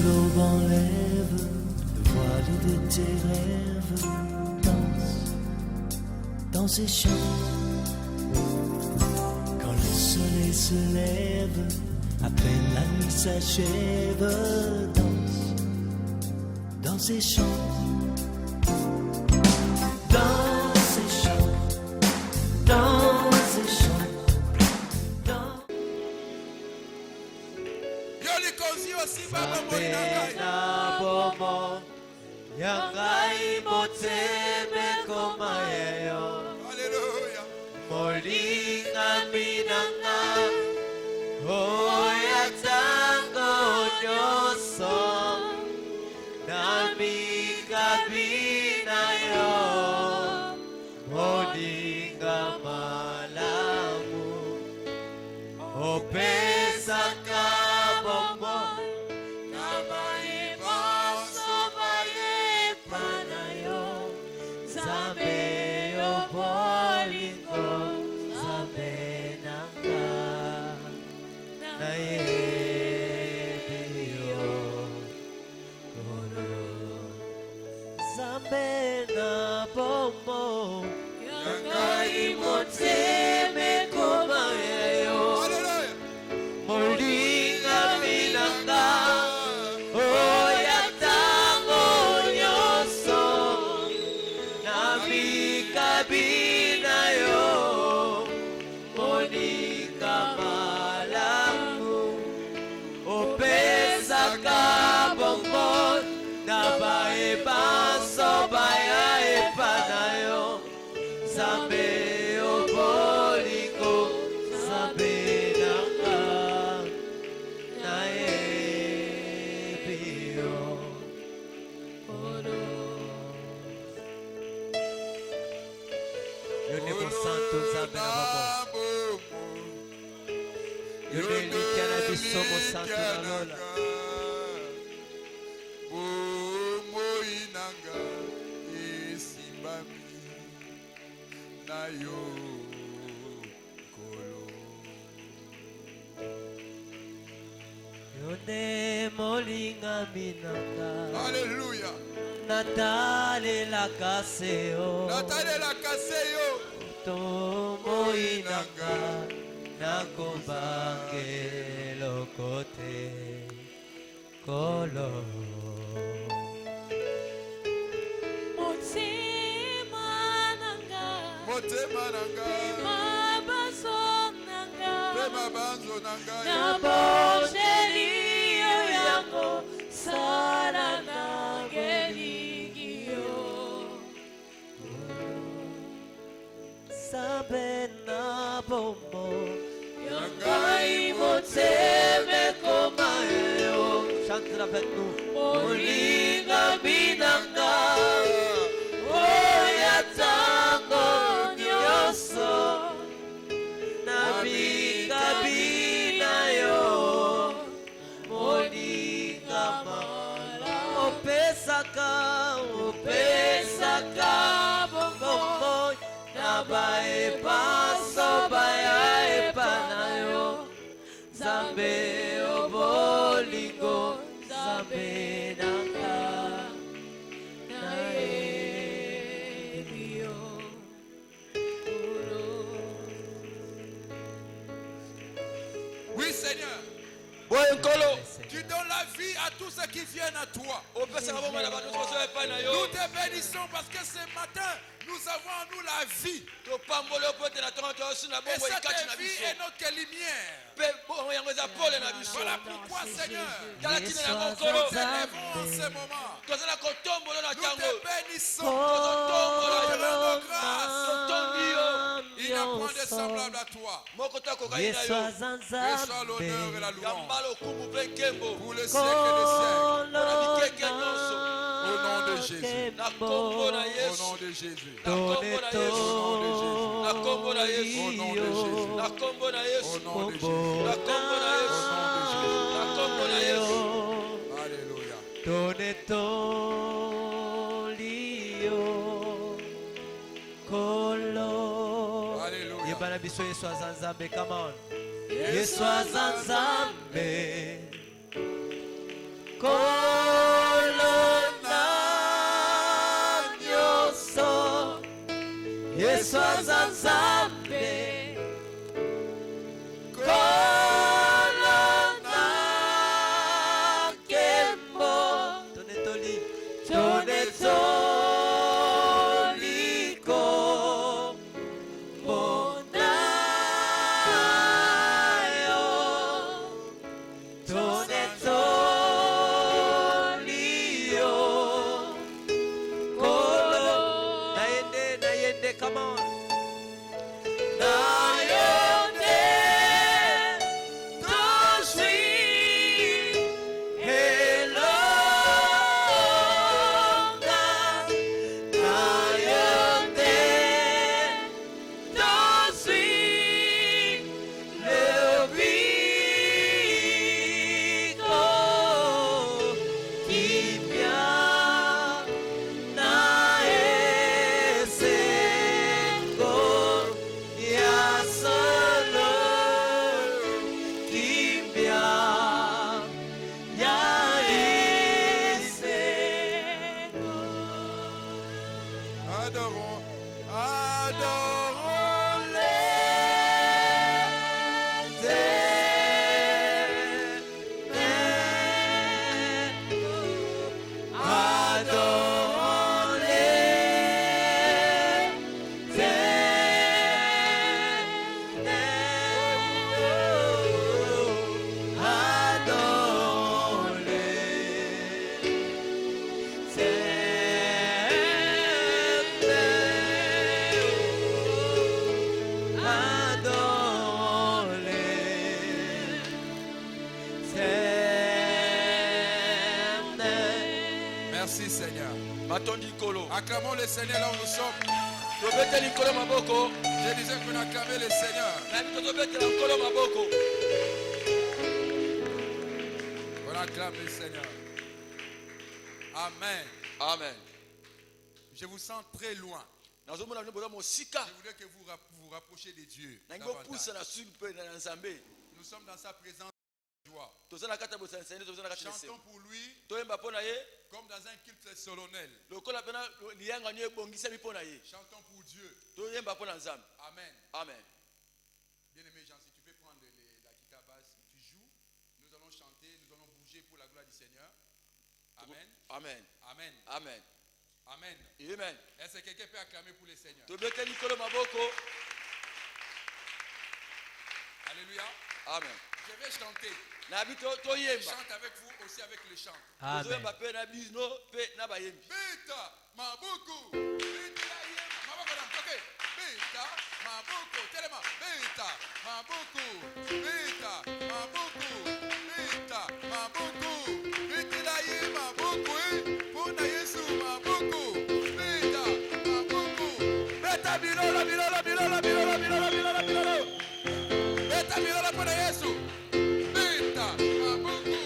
l'aube enlève le voile de tes rêves, dans ces champs. Quand le soleil se lève, à peine la nuit s'achève, dans ces champs. Dans ces champs, dans ces champs, dans... Sabena bomo, yangai moteme komayeyo. Alléluia. Molinga minanga, oya tango nyoso, nami kabina yo. Molinga malamu, opesa kabombo, nabae boso bae panayo, zabe yo bolingo, zabe nanga, nae biyo, zabe na bombo. Yangai moteme komayeyo. Molinga minanga, oya tango nyoso, nami kabina yo. Molinga malamu, opesa kabombo, nabae baso baya epanayo. Zambe oboliko, zambe nanga, nae biyo, oro. Yone ko santo zambe na babo. Yone likia na bisomo santo na lola. Bomo inanga esimbami. Nayo kolo. Yone molinga minanga. Alléluia. Natale la kaseo. Natale la kaseo. Tomo inanga. Nakobange lokote. Kolo. Motema nanga, pema banzo nanga, na bojeliyo yango sala na geligio. Sabe na bombo, yangai moteme komayo. Chante avec nous. Molinga binanga, oya tango nyoso, nabi kabina yo. Molinga mala, opesaka bongo, nabae paso baya epanayo. Zambe obolingo, zambe nanga, nae biyo. Oui Seigneur, tu donnes la vie à tous ceux qui viennent à toi. Nous te bénissons parce que ce matin, nous avons en nous la vie. Et cette vie est notre lumière. Voilà pourquoi Seigneur, nous t'élèvons en ce moment. Nous te bénissons. Nous te rendons grâce. Il n'y a point de semblable à toi. Reçois l'honneur et la louange pour le siècle des siècles. Au nom de Jésus. Au nom de Jésus. Au nom de Jésus. Au nom de Jésus. Au nom de Jésus. Alléluia. Alléluia. Yebana biso Yesu azanzambe, come on. Yesu azanzambe. Merci Seigneur. Matondi kolo. Acclamons le Seigneur là où nous sommes. Tobeteli kolo maboko. Je disais qu'on acclamait le Seigneur. Tobeteli kolo maboko. On acclame le Seigneur. Amen. Amen. Je vous sens très loin. Je voudrais que vous vous rapprochiez de Dieu. Nous sommes dans sa présence de joie. Chantons pour lui comme dans un culte solennel. Chantons pour Dieu. Amen. Amen. Bien-aimé Jean, si tu peux prendre la guitare basse, tu joues. Nous allons chanter, nous allons bouger pour la gloire du Seigneur. Amen. Amen. Amen. Amen. Amen. Amen. Est-ce que quelqu'un peut acclamer pour le Seigneur? Alléluia. Amen. Je vais chanter. Je chante avec vous aussi avec le chant. Amen. Beta, Mabuku. Beta, Mabuku. Beta, Mabuku. Telema. Beta, Mabuku. Beta, Mabuku. Beta, Mabuku. Beta, Mabuku. Puna Yesu, Mabuku. Beta, Mabuku. Beta, Bilola. Beta, Bilola, Puna Yesu. Beta, Mabuku.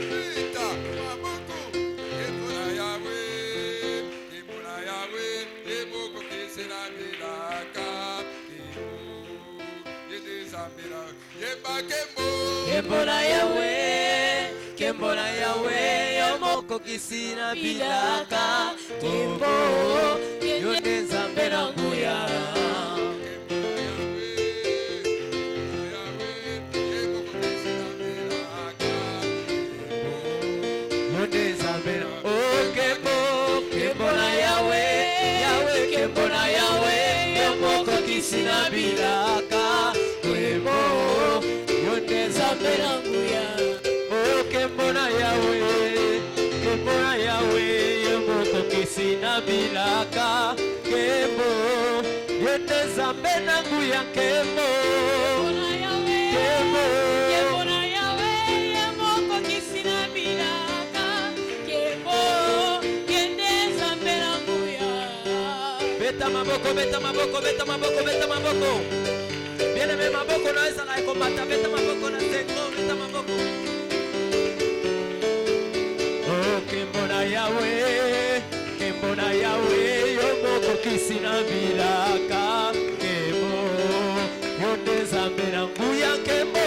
Beta, Mabuku. Ebola Yahweh. Ebola Yahweh. Eboko Kesena Bilaka. Kembola Yahweh, Kembola Yahweh, Yomoko Kisina Bilaka, Kimbo, Yone Zambera Nguya. Yone Zambera, oh Kimbo, Kembola Yahweh, Yahweh, Kembola Yahweh, Yomoko Kisina Bilaka, Kimbo. Oh, Kembona Yahweh, Yomoko Kisina Bilaka, Kembo, Yende Zambe Nangu ya Kembo, Kembo, Kembona Yahweh, Yomoko Kisina Bilaka, Kembo, Yende Zambe Nangu ya. Beta maboko, beta maboko, beta maboko, beta maboko. Bien aimé maboko na esa la combattre beta maboko na seko beta maboko. Oh Kembona Yahweh, Kembona Yahweh, Yomoko Kisina Bilaka, Kembo, Yonde Zambera Nguya Kembo,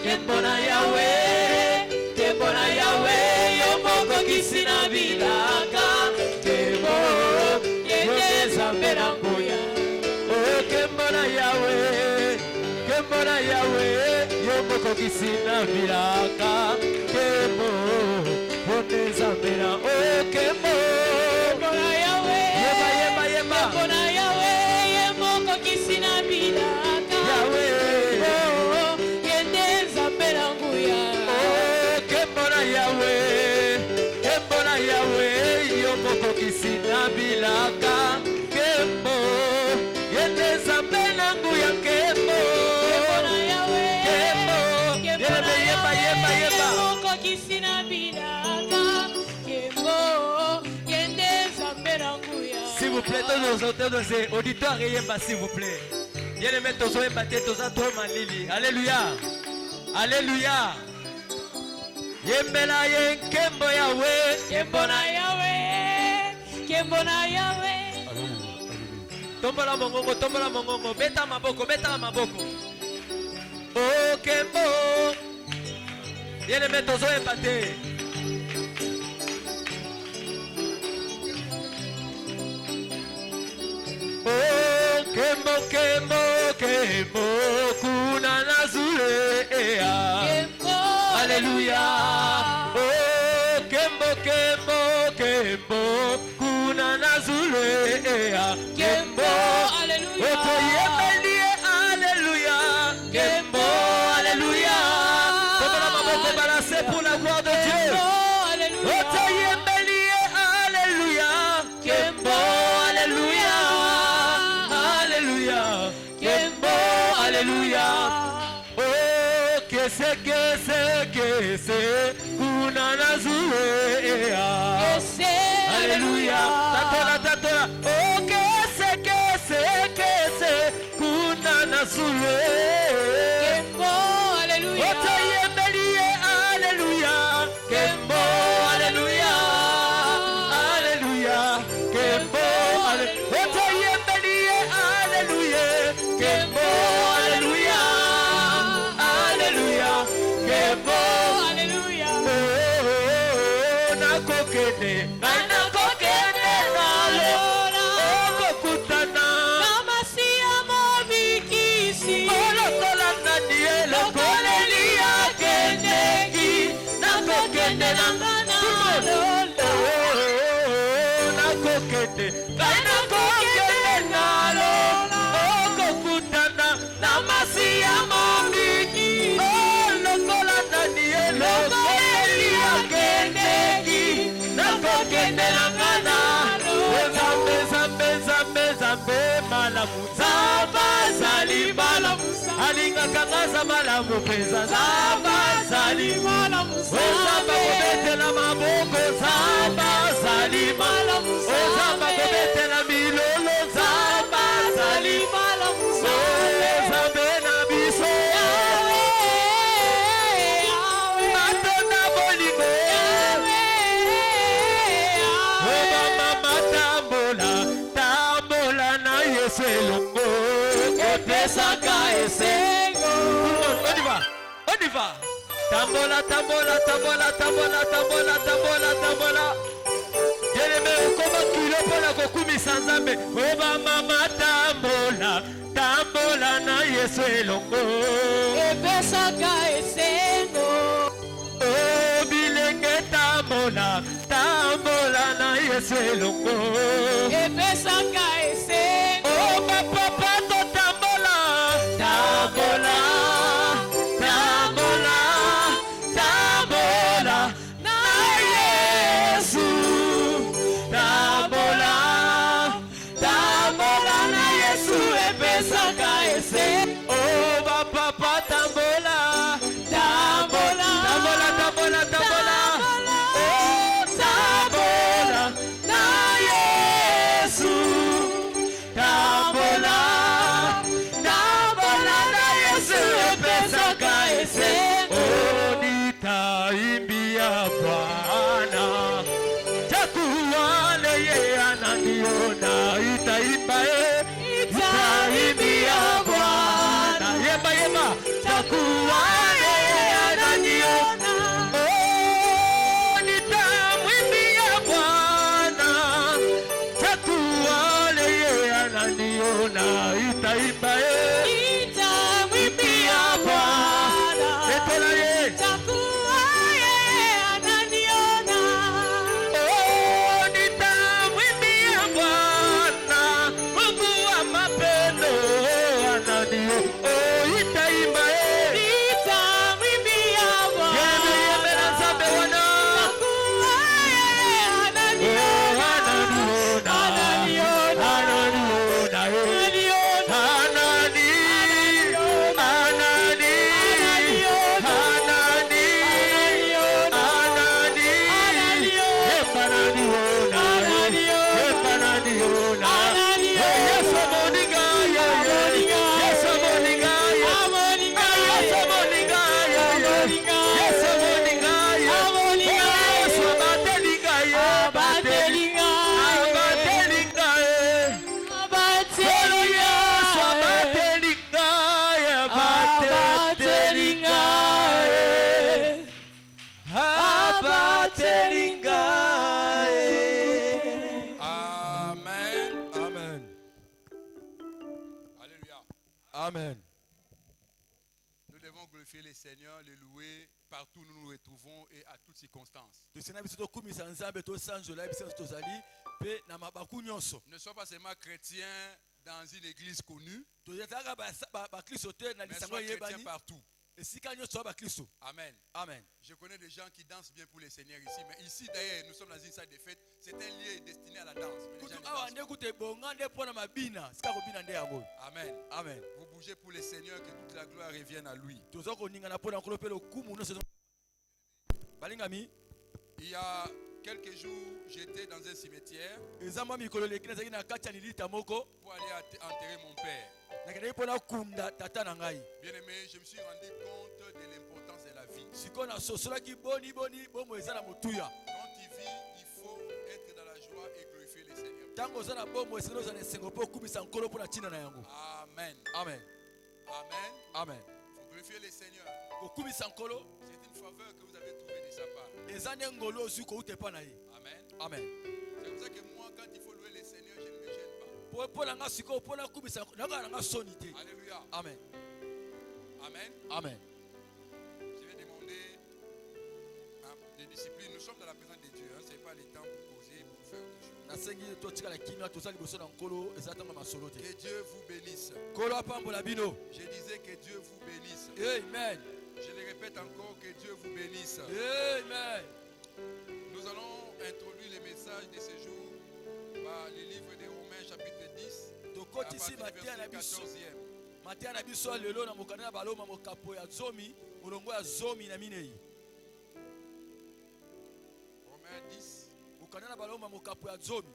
Kembona Yahweh, Kembona Yahweh, Yomoko Kisina Bilaka, Kembo, Yonde Zambera Nguya. Oh Kembona Yahweh, Kembona Yahweh, Yomoko Kisina Bilaka, Kembo, Yonde Zambera. Oh Kembo, Kembona Yahweh, Yemba Kembona Yahweh, Yomoko Kisina Bilaka, Yahweh, Kembo, Yende Zambe Nangu ya. oh Kembona Yahweh, Kembona Yahweh, Yomoko Kisina Bilaka, Kembo, Yende Zambe Nangu ya Kembo. Kembona Yahweh, Kembo, Kembona yemba. Yomoko Kisina Bilaka, Kembo, Yende Zambe Nangu ya. S'il vous plaît, tous nos auditeurs et yemba, s'il vous plaît. Bien aimé, tous les yemba, tous les manili. Alléluia. Alléluia. Yembela yen Kembo Yahweh. Kembona Yahweh, Kembona Yahweh. Tombola mongongo, beta maboko. Oh Kembo. Bien aimé, tous les yemba. Oh Kembo, kuna nazule ea. Kembo, Alléluia. Oh Kembo, kuna nazule ea. Kembo, Alléluia. Oh toyemelie, Alléluia. Kembo, Alléluia. Tombola maboko balancé pour la gloire de Dieu. Kembo, Oh Alléluia. toyemelie, Alléluia. Kembo, Alléluia. Alléluia. Kembo, Alléluia. Oh que c'est kuna nazule ea. Ese, Alléluia. Tatola, tatola. Oh, kese, kuna nasule. Kembo, Alléluia. Otayemelie, Alléluia. Kembo, Alléluia. Alléluia. Kembo, Alléluia. Otayemelie, Alléluia. Kembo, Alléluia. Alléluia. Kembo, Alléluia. oh, nakokene. Nakokene nalo. Okokutana. Namasia mobikisi. Olokola nani elokolelia kendeki. Nakokene nangana. Nakokene. Nakokene nalo. Okokutana. Namasia mobiki. Olokola nani elokolelia kendeki. Nakokene nangana. Zambe, zambe, zambe, zambe, malamu. Zamba, zali, malamu. Alinga kangaza malamu peza. Zamba, zali, malamu. Zamba, kobete na maboko. Zamba, zali, malamu. Zamba, kobete na milolo. Zamba, zali, malamu. Zambe na biso. Matona bolingo. Oba mama tambola, tambola na Yesu elongo. Epesaka esengo. On y va, on y va. Tambola, tambola, tambola, tambola, tambola, tambola, tambola. Bien-aimé, okoma kilo pona kokumisa Nzambe. Oba mama tambola, tambola na Yesu elongo. Epesaka esengo. Oh, bilenge tambola, tambola na Yesu elongo. Epesaka esengo. Oh, papa to tambola, tambola, tambola, tambola na Yesu. Tambola, tambola na Yesu epesaka esengo. Oh, papa tambola, tambola, tambola, tambola, tambola. Oh, tambola na Yesu. Tambola, tambola na Yesu epesaka esengo. Oh, nitaimbia Bwana. Chakuwale ye ananiona. Itaimba itaimbia Bwana. Yemba, yemba. Chakuwale ye ananiona. Oh, nitamwimbia Bwana. Chakuwale ye ananiona. Itaimba Nitamwimbia Bwana. Etola ye. Takuwa yeye ananiona. Oh, nitamwimbia Bwana. Mungu wa mapendo ananio. Oh, itaimba Nitamwimbia Bwana. Yeme, yeme na Nzambe wana. Takuwa yeye ananiona. Oh, ananiona. Ananiona. Ananiona, eh. Ananiona. Anani. Anani. Anani. Anani. Yemba ananiona, eh. Yemba ananiona. Ananiona. Eh, Yesu moninga, yeah, yeah. Yesu moninga, yeah. Amoninga. Yesu moninga, yeah, yeah. Yesu moninga, yeah. Amoninga. Yesu abatelinga, yeah. Abatelinga. Abatelinga, eh. Solo Yesu abatelinga, yeah. Abatelinga, eh. Abatelinga, eh. Amen. Amen. Alléluia. Amen. Nous devons glorifier le Seigneur, le louer partout où nous nous retrouvons et à toutes circonstances. Ne sois pas seulement chrétien dans une église connue, mais sois chrétien partout. Amen. Amen. Je connais des gens qui dansent bien pour le Seigneur ici, mais ici d'ailleurs nous sommes dans une salle de fête, c'est un lieu destiné à la danse. Mais les gens ne dansent pas. Amen. Amen. Vous bougez pour le Seigneur, que toute la gloire revienne à lui. Il y a quelques jours, j'étais dans un cimetière Ezama mikolo lekina zaki na kati ya lilita moko. pour aller enterrer mon père. Nakende pona kunda tata na ngai. Bien aimé, je me suis rendu compte de l'importance de la vie. Sikona sosola ki boni bomo ezana mutuya. Quand il vit, il faut être dans la joie et glorifier le Seigneur. Tango zana bomo esino zana sengo po kumisa nkolo pona tina na yango. Amen. Amen. Amen. Amen. Il faut glorifier le Seigneur. Okumisa nkolo C'est une faveur que vous avez trouvée de sa part. ezane ngolo zuko utepa na ye. Amen. Amen. C'est pour ça que moi, quand il faut louer le Seigneur, je ne me gêne pas. Po pona nga siko pona kumisa nanga nanga soni te. Alléluia. Amen. Amen. Amen. Je vais demander des disciplines. Nous sommes dans la présence de Dieu. Ce n'est pas le temps pour causer, pour faire autre chose. Nasengi totika la kimia tozali boso na nkolo ezatanga masolo te. Que Dieu vous bénisse. Nkolo apambola bino. Je disais que Dieu vous bénisse. Amen. Je le répète encore, que Dieu vous bénisse. Amen. Nous allons introduire le message de ce jour par le livre de Romains chapitre 10. Tokoti à si partir du matia na verset biso. 14e. Matia na biso lelo na mokanda na baloma mokapo ya zomi, molongo ya zomi na minei. Romains 10, Mokanda na baloma mokapo ya zomi.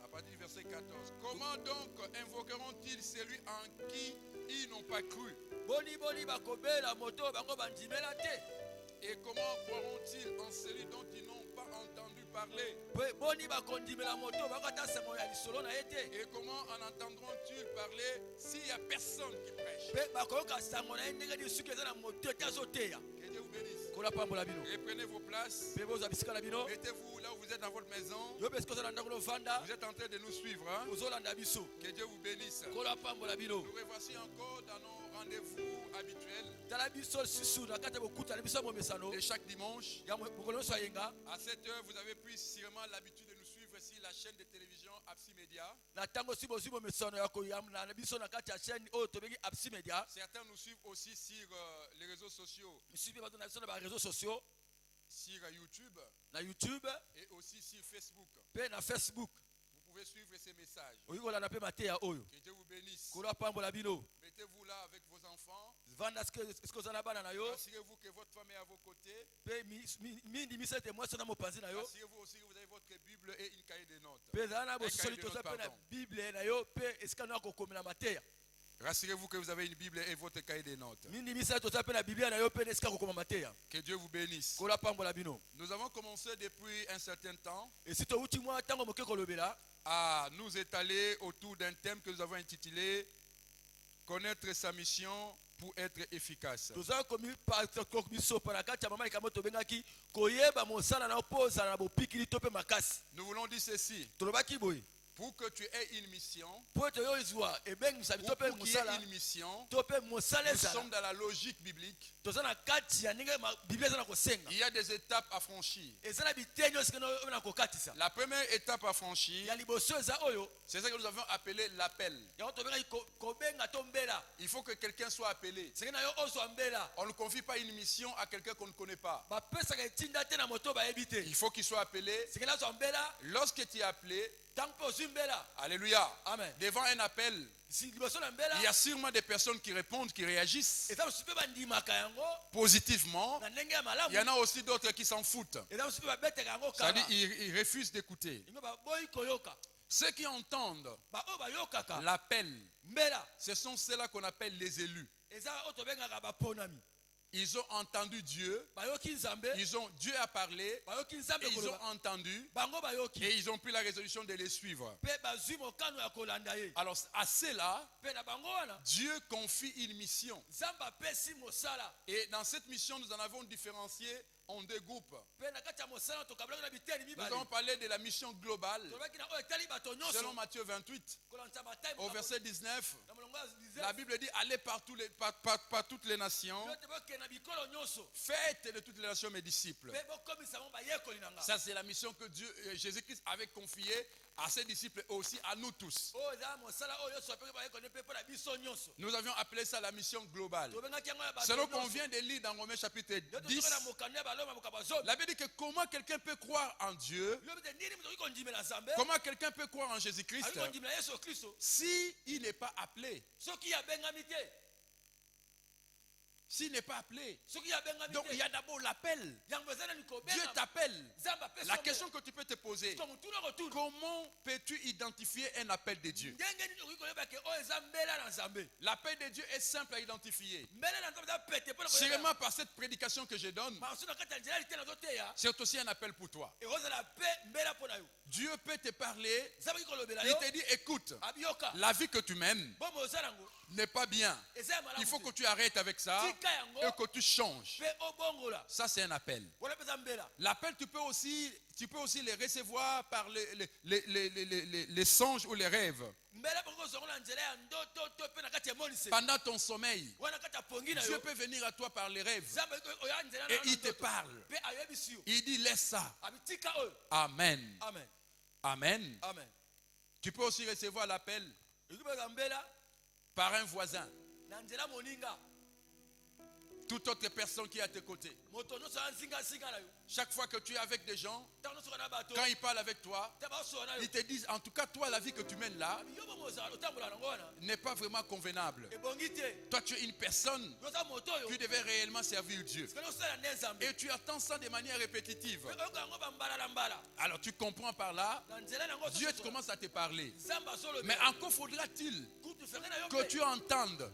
à partir du verset 14. Comment donc invoqueront-ils celui en qui ils n'ont pas cru? Boni bakobela moto bango bandimela te. Et comment croiront-ils en celui dont ils n'ont pas entendu parler? Boni bakondimela moto bango ata sango ya lisolo na ye te. Et comment en entendront-ils parler s'il n'y a personne qui prêche? Pe bakoyoka sango na ye ndenge lisuki eza na moto ete azoteya. Que Dieu vous bénisse. Kola pambola bino. Reprenez vos places. Pe bozwa bisika na bino. Mettez-vous là où vous êtes dans votre maison. Yo pesiko ozala ndako novanda. Vous êtes en train de nous suivre. Hein? Ozolanda biso. Que Dieu vous bénisse. Kola pambola bino. Nous revoici encore dans nos rendez-vous habituels. Tala biso susu na kati ya bokuta na biso ya momesano. Et chaque dimanche, Ya mokolo nyonso ayenga. à cette heure, vous avez pris sûrement l'habitude de nous suivre sur la chaîne de télévision Absi Media. Na tango si bozwi momesano ya koyamna na biso na kati ya chaîne oyo tobengi Absi Media. Certains nous suivent aussi sur les réseaux sociaux, Misubi bato na biso na ba réseaux sociaux sur YouTube na YouTube et aussi sur Facebook. pe na Facebook. Vous pouvez suivre ces messages. Oyikola na pe mateya oyo. Que Dieu vous bénisse. Kola pambola bino. Mettez-vous là avec vos enfants. Vanda eske ozana bana na yo. Assurez-vous que votre femme est à vos côtés. Pe mindi misete mwasi na mopanzi na yo. Assurez-vous aussi que vous avez votre Bible et une cahier de notes. Pe zala na Un cahier bosoli de toza notes, pe na pardon. Bible na yo pe esika na kokomela mateya. Rassurez-vous que vous avez une Bible et votre cahier de notes. Mindi misete toza pe na Biblia na yo pe esika kokoma mateya. Que Dieu vous bénisse. Kola pambola bino. Nous avons commencé depuis un certain temps Esi touti mwa tango moke kolobela à nous étaler autour d'un thème que nous avons intitulé Connaître sa mission pour être efficace. toza komi biso pa na kati ya mama likambo tobengaki koyeba mosala na po ozala na bopikili to pe makasi. Nous voulons dire ceci. Tolobaki boye Pour que tu aies une mission, po ete yo ezwa ebengisa ou to pe pour qu'il y ait mosala une mission, to pe mosala nous ezala sommes dans la logique biblique. toza na kati ya ndenge biblia eza na kosenga Il y a des étapes à franchir. eza na bitenyo esika oyo na kokatisa. La première étape à franchir, Ya liboso eza oyo c'est ça que nous avons appelé l'appel. yango tobengaki kobenga to mbela Il faut que quelqu'un soit appelé. seke na yo ozwa mbela On ne confie pas une mission à quelqu'un qu'on ne connaît pas. bapesaka etinda te na moto bayebi te Il faut qu'il soit appelé. seke na azwa mbela Lorsque tu es appelé, ntango mpe ozwi mbela. alléluia, Amen. devant un appel, Si liboso na mbela il y a sûrement des personnes qui répondent, qui réagissent eza mosusu mpe bandimaka yango positivement. na ndenge ya Il y en malamu. a aussi d'autres qui s'en foutent. Eza mosusu mpe babetaka yango C'est-à-dire kaka ils refusent d'écouter. ingo baboyi koyoka. Ceux qui entendent Baoyo bayokaka l'appel, mbela ce sont ceux-là qu'on appelle les élus. eza oyo tobengaka baponami. Ils ont entendu Dieu, Bayoki nzambe Dieu a parlé, bayoki nzambe et ils ont koloba entendu, bango bayoki et ils ont pris la résolution de les suivre. mpe bazwi mokano ya kolanda ye. Alors à ceux-là, Mpe na bango wana Dieu confie une mission. nzambe apesi mosala. Et dans cette mission, nous en avons différencié en deux groupes. Mpe na kati ya mosala tokabolaki na biteni Nous mibale. avons parlé de la mission globale, tolobaki na oyo etali bato selon nyonso Matthieu 28, kolanda Matayi au verset 19. na molongo ya La Bible dit, allez par toutes les nations, yo te bokende na bikolo nyonso faites de toutes les nations mes disciples. mpe bokomisa mo bayekoli na nga. Ça, c'est la mission que Jésus-Christ avait confiée à ses disciples et aussi à nous tous. oyo eza mosala oyo nyonso apeki bayekoli mpe mpo na biso nyonso. Nous avions appelé ça la mission globale. tobengaki yango ya bato C'est ce qu'on nyonso. vient de lire dans Romains chapitre Yo 10. tozoka na mokano ya baloma mokaba zomi. La Bible dit que comment quelqu'un peut croire en Dieu, Yo mpe te nini moto okoki kondimela nzambe comment quelqu'un peut croire en Jésus-Christ akoki kondimela yesu kristo si il n'est pas appelé. soki abengami te. S'il n'est pas appelé, donc il y a d'abord l'appel. Dieu t'appelle. La question que tu peux te poser, comment peux-tu identifier un appel de Dieu? L'appel de Dieu est simple à identifier. Sûrement par cette prédication que je donne, c'est aussi un appel pour toi. Dieu peut te parler, il te dit écoute, la vie que tu mènes n'est pas bien. Il faut que tu arrêtes avec ça et que tu changes. Ça c'est un appel. L'appel tu peux aussi les recevoir par les songes ou les rêves. Pendant ton sommeil, Dieu peut venir à toi par les rêves et il te parle. Il dit laisse ça. Amen. Amen. Tu peux aussi recevoir l'appel par un voisin. Toute autre personne qui est à tes côtés. Chaque fois que tu es avec des gens, quand ils parlent avec toi, ils te disent en tout cas toi la vie que tu mènes là n'est pas vraiment convenable. Toi tu es une personne qui devait réellement servir Dieu. Et tu attends ça de manière répétitive. Alors tu comprends par là, Dieu commence à te parler. Mais encore faudra-t-il que tu entendes.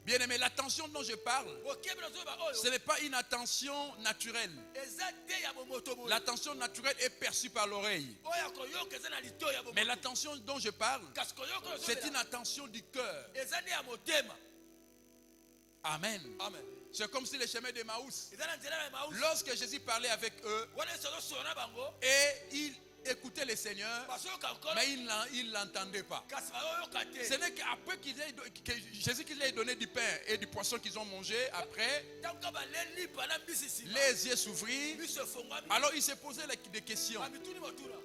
Bien aimé, l'attention dont je parle, ce n'est pas une attention naturelle. L'attention naturelle est perçue par l'oreille. Mais l'attention dont je parle, c'est une attention du cœur. Amen. C'est comme si les chemins d'Emmaüs, lorsque Jésus parlait avec eux, et ils écoutaient le Seigneur, mais ils ne l'entendaient pas. Ce n'est qu'après que Jésus qui leur ait donné du pain et du poisson qu'ils ont mangé, après, les yeux s'ouvrirent. Alors ils se posaient des questions.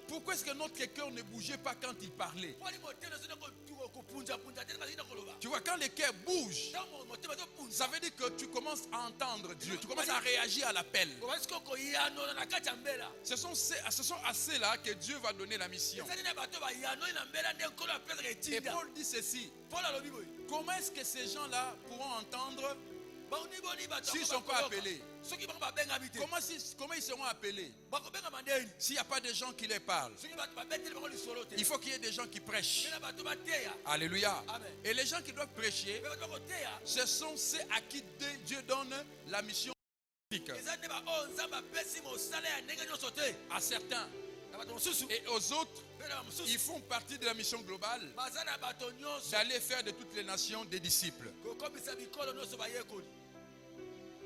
Pourquoi est-ce que notre cœur ne bougeait pas quand il parlait? Tu vois, quand le cœur bouge, ça veut dire que tu commences à entendre Dieu. Tu commences à réagir à l'appel. Ce sont à ceux-là que Dieu va donner la mission. Et Paul dit ceci. Comment est-ce que ces gens-là pourront entendre s'ils ne sont pas appelés? Comment ils seront appelés s'il n'y a pas de gens qui les parlent? Il faut qu'il y ait des gens qui prêchent. Alléluia. Et les gens qui doivent prêcher, ce sont ceux à qui Dieu donne la mission. À certains et aux autres, ils font partie de la mission globale d'aller faire de toutes les nations des disciples.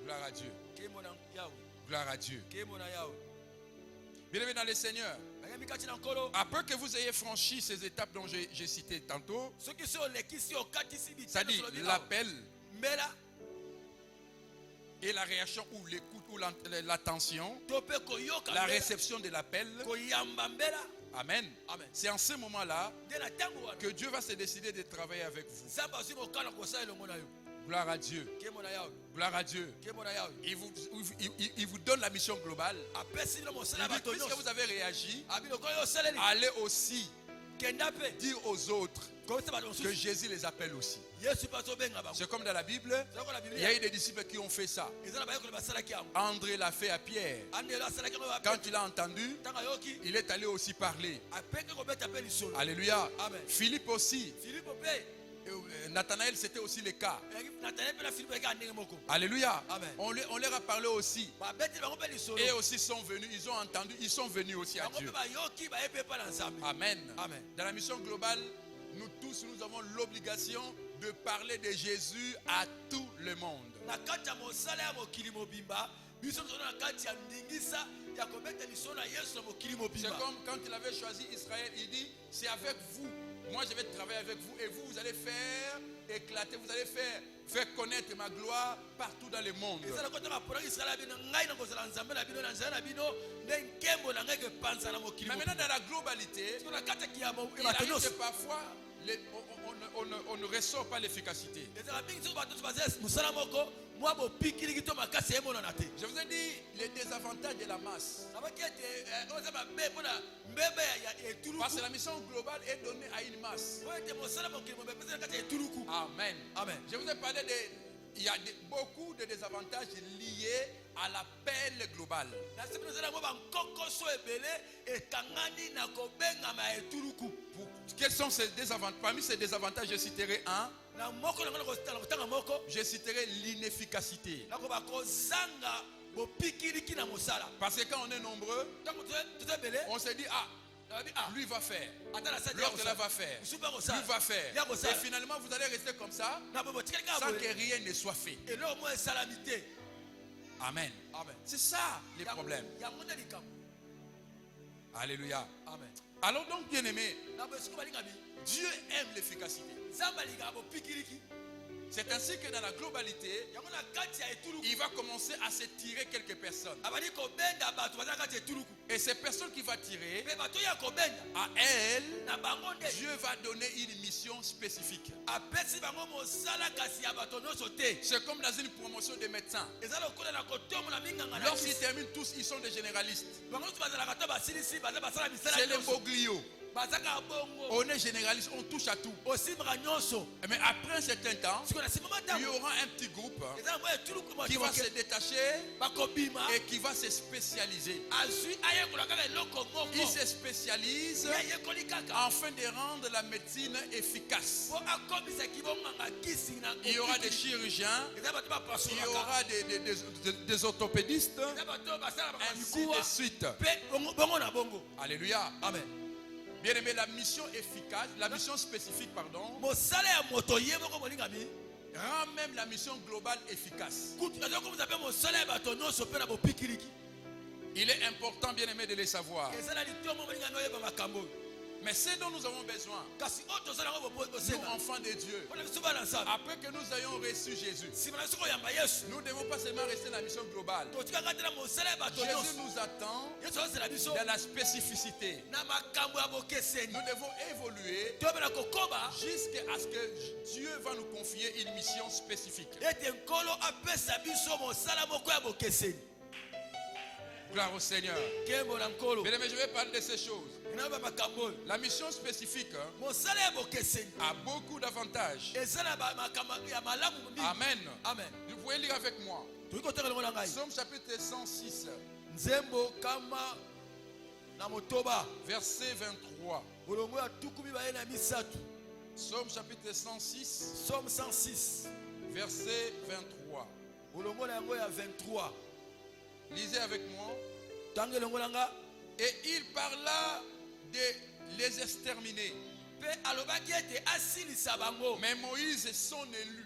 Gloire à Dieu. Gloire à Dieu. Bien-aimés dans le Seigneur, après que vous ayez franchi ces étapes dont j'ai cité tantôt, c'est-à-dire l'appel et la réaction ou l'écoute ou l'attention, la réception de l'appel. Amen. C'est en ce moment-là que Dieu va se décider de travailler avec vous. Gloire à Dieu. Gloire à Dieu. Il vous donne la mission globale. Puisque vous avez réagi, allez aussi dire aux autres que Jésus les appelle aussi. C'est comme dans la Bible, il y a eu des disciples qui ont fait ça. André l'a fait à Pierre. Quand il a entendu, il est allé aussi parler. Alléluia. Philippe aussi. Nathanaël, c'était aussi le cas. Alléluia. On leur a parlé aussi. Et aussi sont venus, ils ont entendu, ils sont venus aussi à Dieu. Amen. Dans la mission globale, nous tous, nous avons l'obligation de parler de Jésus à tout le monde. C'est comme quand il avait choisi Israël, il dit, c'est avec vous. Moi je vais travailler avec vous et vous allez faire éclater, vous allez faire connaître ma gloire partout dans le monde. Mais maintenant dans la globalité, il arrive que parfois on ne ressort pas l'efficacité. Je vous ai dit les désavantages de la masse. Parce que la mission globale est donnée à une masse. Amen. Je vous ai parlé il y a beaucoup de désavantages liés à l'appel global. Quels sont ces désavantages? Parmi ces désavantages, je citerai un. Je citerai l'inefficacité. Parce que quand on est nombreux, on se dit, lui va faire, l'autre là va faire, lui va faire. Et finalement, vous allez rester comme ça, sans que rien ne soit fait. Amen. Amen. C'est ça les problèmes. Alléluia. Amen. Alors donc, bien aimé, Dieu aime l'efficacité. C'est ainsi que dans la globalité, il va commencer à se tirer quelques personnes. Et ces personnes qu'il va tirer, à elles, Dieu va donner une mission spécifique. C'est comme dans une promotion des médecins. Lorsqu'ils terminent tous, ils sont des généralistes. C'est les boglio. On est généraliste, on touche à tout. Mais après un certain temps, il y aura un petit groupe qui va se détacher et qui va se spécialiser. Il se spécialise afin de rendre la médecine efficace. Il y aura des chirurgiens, il y aura des orthopédistes, ainsi de suite. Alléluia. Amen. Bien aimé, la mission efficace, la mission spécifique, pardon, rend même la mission globale efficace. Il est important, bien aimé, de les savoir. Mais ce dont nous avons besoin, nous enfants de Dieu, après que nous ayons reçu Jésus, nous ne devons pas seulement rester dans la mission globale. Jésus nous attend dans la spécificité. Nous devons évoluer jusqu'à ce que Dieu va nous confier une mission spécifique. Gloire au Seigneur. Bien aimé, je vais parler de ces choses. La mission spécifique a beaucoup d'avantages. Amen. Amen. Vous pouvez lire avec moi. Somme chapitre 106. Verset 23. Somme chapitre 106. Somme 106. Verset 23. Lisez avec moi. Et il parla de les exterminer. Mais Moïse, son élu,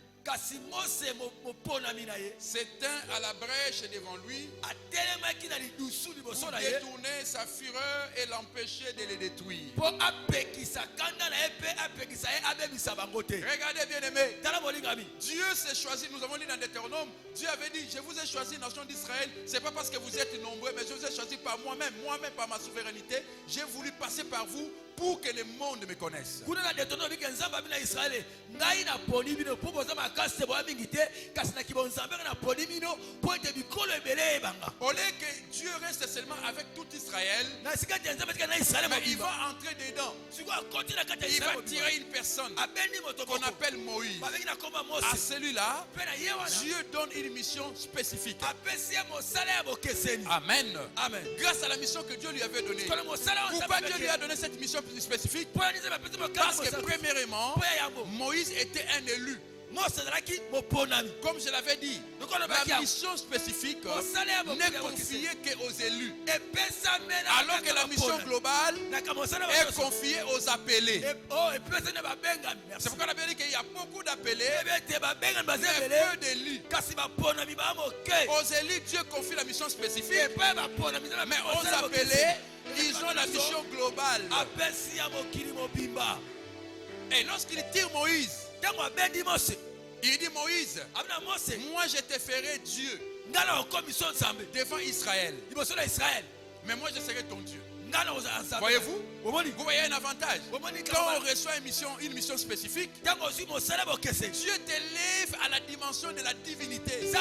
s'éteint à la brèche devant lui pour détourner sa fureur et l'empêcher de les détruire. Regardez bien aimé, Dieu s'est choisi, nous avons lu dans Deutéronome, Dieu avait dit, je vous ai choisi, nation d'Israël, c'est pas parce que vous êtes nombreux, mais je vous ai choisi par moi-même, par ma souveraineté, j'ai voulu passer par vous pour que le monde me connaisse. Au lieu que Dieu reste seulement avec tout Israël, mais il va entrer dedans. Il va tirer une personne qu'on appelle Moïse. À celui-là, Dieu donne une mission spécifique. Amen. Amen. Grâce à la mission que Dieu lui avait donnée. Pourquoi Dieu lui a donné cette mission spécifique? Parce que premièrement, Moïse était un élu. Comme je l'avais dit, la mission spécifique n'est confiée qu'aux élus, alors que la mission globale est confiée aux appelés. C'est pourquoi la Bible dit qu'il y a beaucoup d'appelés, mais peu d'élus. Aux élus, Dieu confie la mission spécifique, mais aux appelés, ils ont la mission globale. Et lorsqu'il tire Moïse, il dit Moïse, moi je te ferai Dieu devant Israël, mais moi je serai ton Dieu. Voyez-vous? Vous voyez un avantage. Quand on reçoit une mission spécifique, Dieu t'élève à la dimension de la divinité.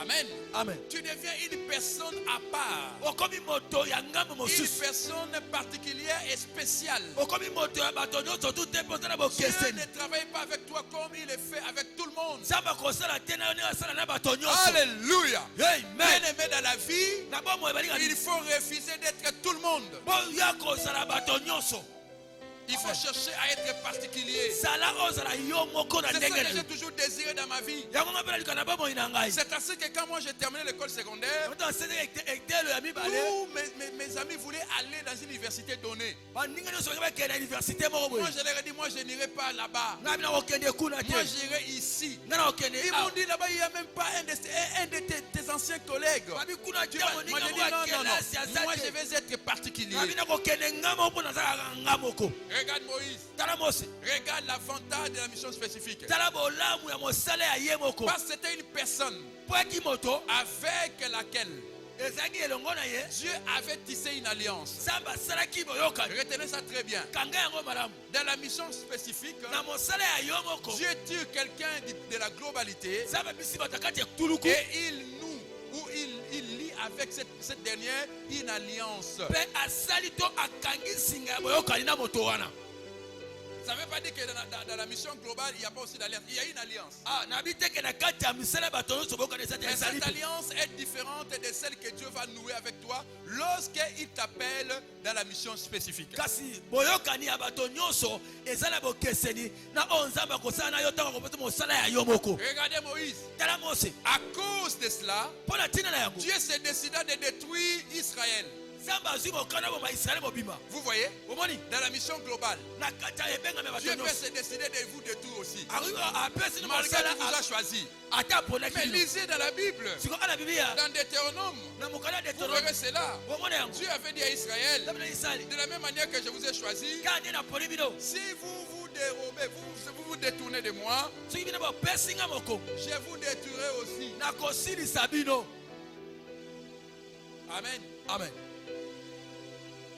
Amen. Amen. Tu deviens une personne à part. Okomi moto ya ngambo Une mosusu. personne particulière et spéciale. Okomi moto ya bato nyonso tout te na Dieu bokeseni. ne travaille pas avec toi comme il le fait avec tout le monde. Samba kosala te na yo asala na bato nyonso. Alléluia. Amen. Bien-aimé dans la vie, Na bomo ebalinga il faut refuser d'être tout le monde. bo ya kosala bato nyonso. Il faut chercher à être particulier. Sala ozala yo moko na C'est ça que ndenge. j'ai toujours désiré dans ma vie. Yango ngapela likana bomo ina ngai. C'est ainsi que quand moi j'ai terminé l'école secondaire, Oto sene ekitelo ya mibale. tous mes amis voulaient aller dans une université donnée. Baninga nyonso ke bakenda université moko boye. Moi je leur ai dit, moi je n'irai pas là-bas. Ngai bina kokende kuna te. Moi j'irai ici. Nga na kokende. Ils m'ont dit là-bas, il n'y a même pas un de tes anciens collègues. Babi kuna te Moi j'ai moninga dit moko non, non, kelasi non. aza Moi te. je vais être particulier. Nga bina kokende ngamo mpo nazalaka ngamoko. Regarde Moïse. Tala Mose. Regarde l'avantage de la mission spécifique. Tala bolamu ya mosala ya ye moko. Parce que c'était une personne Po eki moto avec laquelle ezalaki elongo na ye. Dieu avait tissé une alliance. Samba asalaki boyokani. Retenez ça très bien. Kanga yango malamu. Dans la mission spécifique, Na mosala ya yo moko. Dieu tire quelqu'un de la globalité Samba bisi bato kati ya tuluku. et il noue ou il lie avec cette dernière une alliance. Pe asali to akangi singa ya boyokani na moto wana. Ça ne veut pas dire que dans la mission globale, il n'y a pas aussi d'alliance. Il y a une alliance. Ah, na biteke na kati ya misala bato nyonso boyokani ezali Mais ezali. cette alliance est différente de celle que Dieu va nouer avec toi lorsqu'il t'appelle dans la mission spécifique. Kasi boyokani ya bato nyonso ezala bokeseni na oyo nzambe akosala na yo ntango akopesa mosala ya yo moko. Regardez Moïse. Tala Mose. À cause de cela, Mpo na ntina na yango. Dieu s'est décidé de détruire Israël. Nzambe azwi mokanda bo baisraele mobima. Vous voyez, Omoni dans la mission globale, na kati ya ebengami ya bato Dieu peut nyonso. se décider de vous détruire aussi. Apesi na Malgré mosala qu'il vous a choisi. ata aponaki Mais bino. lisez dans la Bible, Siko ana Biblia dans Deutéronome, na mokanda de vous Toro. verrez cela. Omona yango. Dieu avait dit à Israël, Nzambe na Israeli. de la même manière que je vous ai choisi, Kande na poni bino. si vous vous dérobez, vous vous détournez de moi, Soki bino bopesi nga moko. je vous détruirai aussi. Nakosilisa bino. Amen. Amen.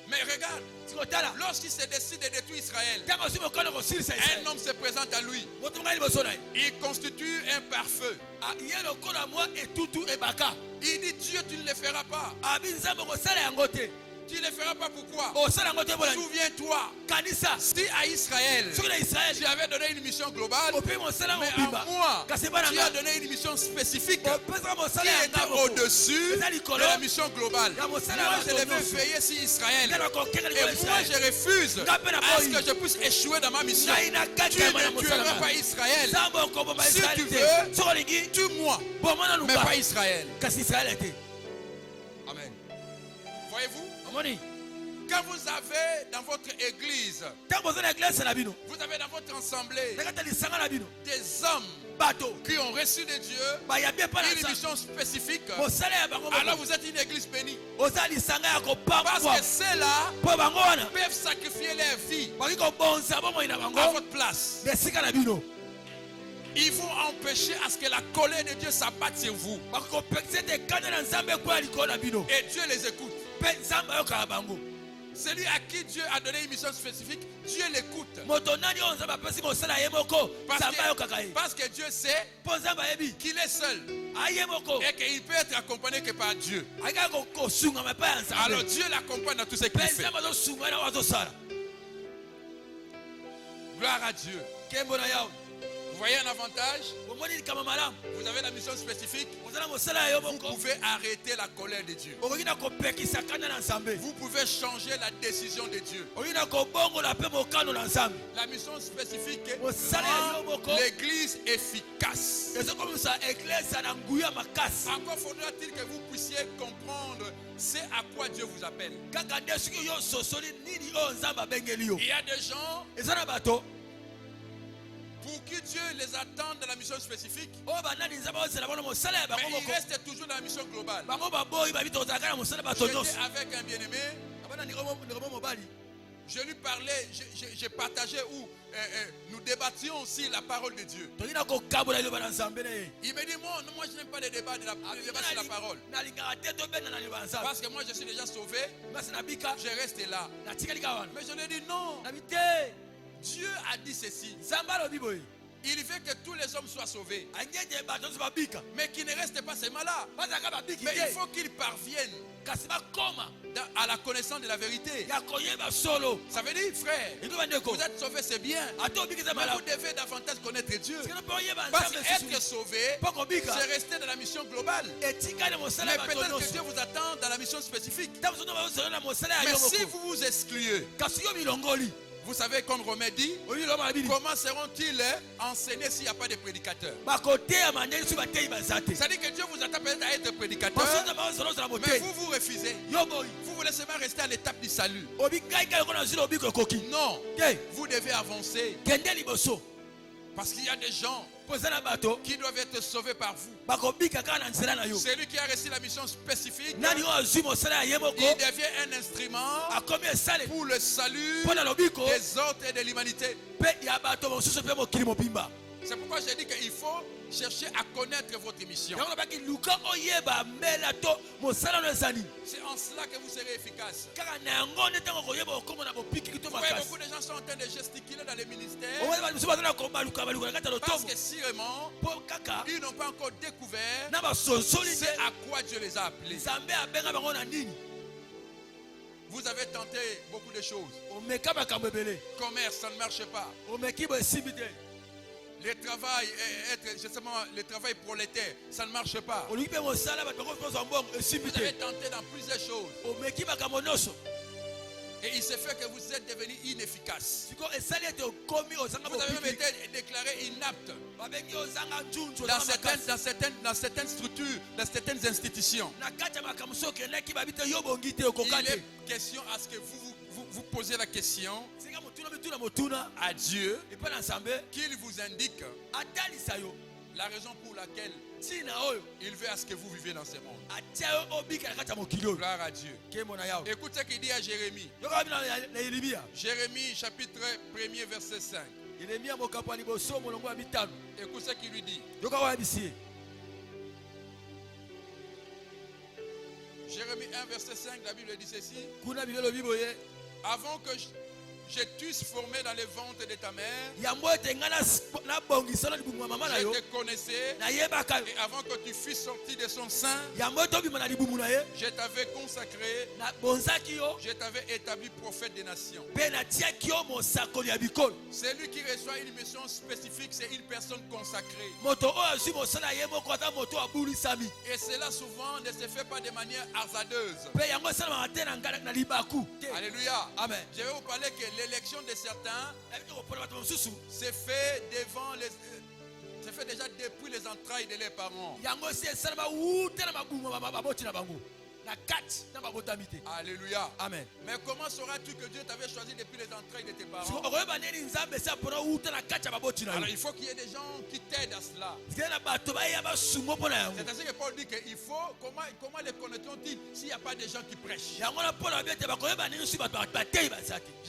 Mais regarde, Siko tala. lorsqu'il se décide de détruire Israël, Ntango ozwi mokanda kosilisa un Israeli. homme se présente à lui. Moto ngai liboso na ye. Il constitue un pare-feu. Ye lokola mwa etutu ebaka. Il dit, Dieu, tu ne le feras pas. Abi nzambe kosala yango te. Tu ne le feras pas pourquoi? Osala yango te mpola. Souviens-toi, Kanisa. si à Israël, Soki na Israeli. tu avais donné une mission globale, Ope mosala mais mobimba. à moi, Kasi bana tu as nga. donné une mission spécifique Opesa qui mosala ya était ngambo. au-dessus Eza de likolo. la mission globale. Ya Moi, mosala ya je bato devais nyonso. veiller sur Israël. Ngana kokenga Et likolo ya moi, je Israeli. refuse Ngape na à ce boyi. que je puisse échouer dans ma mission. Ngai na kati Tu ya bana ne mosala tueras nga. pas Israël. Nzambe okoboma Si Israeli tu te. veux, Soko olingi. tue-moi, Bomona mais luka. pas Israël. Kasi Israeli te. Amen. Voyez-vous, Omoni. quand vous avez dans votre église, Ntango bozali na eglise na bino. vous avez dans votre assemblée Na kati ya lisanga na bino. des hommes Bato. qui ont reçu de Dieu Bayabi epa na une nzambe. mission spécifique, Mosala ya bango alors moko. vous êtes une église bénie. Oza lisanga ya Parce kopangwa. que ceux-là Po bango wana. peuvent sacrifier leur vie Baki kobonza bomoi na à bango. votre place. Na esika na bino. Ils vont empêcher à ce que la colère de Dieu s'abatte sur vous. Baki kopekisa ete kanda na nzambe ekwea likolo na bino. Et Dieu les écoute. Mpe nzambe ayokaka bango. Celui à qui Dieu a donné une mission spécifique, Dieu l'écoute. Moto nani oyo nzambe apesi mosala ye moko. Nzambe ayokaka ye. Parce que Dieu sait Mpo nzambe ayebi. qu'il est seul Aye moko. et qu'il peut être accompagné que par Dieu. Ayikaka kosungama epai ya nzambe. Alors Dieu l'accompagne dans tout ce qu'il Mpe fait. nzambe azosunga na oyo azosala. Gloire à Dieu. Nkembo na yawe. Vous voyez un avantage? Omoni likambo malamu. Vous avez la mission spécifique. Ozala mosala ya yo Vous moko. pouvez arrêter la colère de Dieu. Okoki na kopekisa kanda na nzambe. Vous pouvez changer la décision de Dieu. Okoki na kobongola mpe mokano na nzambe. La mission spécifique Mosala ya yo rend moko. l'église efficace. ezokomisa eglise na nguya makasi. Encore faudra-t-il que vous puissiez comprendre c'est à quoi Dieu vous appelle. Kaka nde soki yo sosoli nini oyo nzambe abengeli yo. Il y a des gens eza na bato pour qui Dieu les attend dans la mission spécifique, oyo banani nzambe ozela bona mosala ya mais bango ils moko. restent toujours dans la mission globale. Bango baboyi babi tozalaka na mosala bato J'étais nyonso. avec un bien-aimé, abana ndeko mobali. je lui parlais, j'ai partagé où nous débattions aussi la parole de Dieu. tolingi na kokabola liloba na nzambe na ye. Il me dit, moi je n'aime pas les débats, les débats sur la parole. nalingaka te tobenda na liloba na nzambe. Parce que moi je suis déjà sauvé, masi nabika je reste là. natikali kaka wana. Mais je lui ai dit non, nabi te Dieu a dit ceci. nzambe alobi boye. Il veut que tous les hommes soient sauvés. Mais qu'il ne reste pas seulement là. Mais il faut qu'ils parviennent à la connaissance de la vérité. Ça veut dire, frère, vous êtes sauvés, c'est bien. Mais vous devez davantage connaître Dieu. Parce qu'être sauvé, c'est rester dans la mission globale. Mais peut-être que Dieu vous attend dans la mission spécifique. Mais si vous vous excluez, vous savez, comme Romain dit, comment seront-ils enseignés s'il n'y a pas de prédicateurs? C'est-à-dire que Dieu vous attend peut-être à être prédicateur, mais vous refusez. Vous voulez seulement rester à l'étape du salut. Non, vous devez avancer. Parce qu'il y a des gens qui doivent être sauvés par vous. Celui qui a reçu la mission spécifique, il devient un instrument pour le salut des autres et de l'humanité. C'est pourquoi j'ai dit qu'il faut chercher à connaître votre mission. C'est en cela que vous serez efficace. Beaucoup de gens sont en train de gesticuler dans les ministères parce que sûrement ils n'ont pas encore découvert c'est à quoi Dieu les a appelés. Vous avez tenté beaucoup de choses. Commerce, ça ne marche pas. Le travail, le travail prolétaire, ça ne marche pas. Vous avez tenté dans plusieurs choses. Et il s'est fait que vous êtes devenu inefficace. Vous avez même été déclaré inapte dans certaines structures, dans certaines institutions. Il est question à ce que vous posez la question à Dieu qu'il vous indique la raison pour laquelle il veut à ce que vous vivez dans ce monde. Gloire à Dieu. Écoute ce qu'il dit à Jérémie. Jérémie chapitre 1er verset 5. Écoute ce qu'il lui dit. Jérémie 1 verset 5, la Bible dit ceci. Avant que je t'eusse formé dans les ventres de ta mère, je te connaissais, et avant que tu fusses sorti de son sein, je t'avais consacré, je t'avais établi prophète des nations. Celui qui reçoit une mission spécifique, c'est une personne consacrée. Et cela souvent ne se fait pas de manière hasardeuse. Alléluia. Amen. Je vais vous parler que l'élection de certains c'est fait devant les... C'est fait déjà depuis les entrailles de leurs parents. Alléluia. Amen. Mais comment sauras-tu que Dieu t'avait choisi depuis les entrailles de tes parents? Alors il faut qu'il y ait des gens qui t'aident à cela. C'est ainsi que Paul dit qu'il faut, comment les connaîtront-ils s'il n'y a pas de gens qui prêchent? Je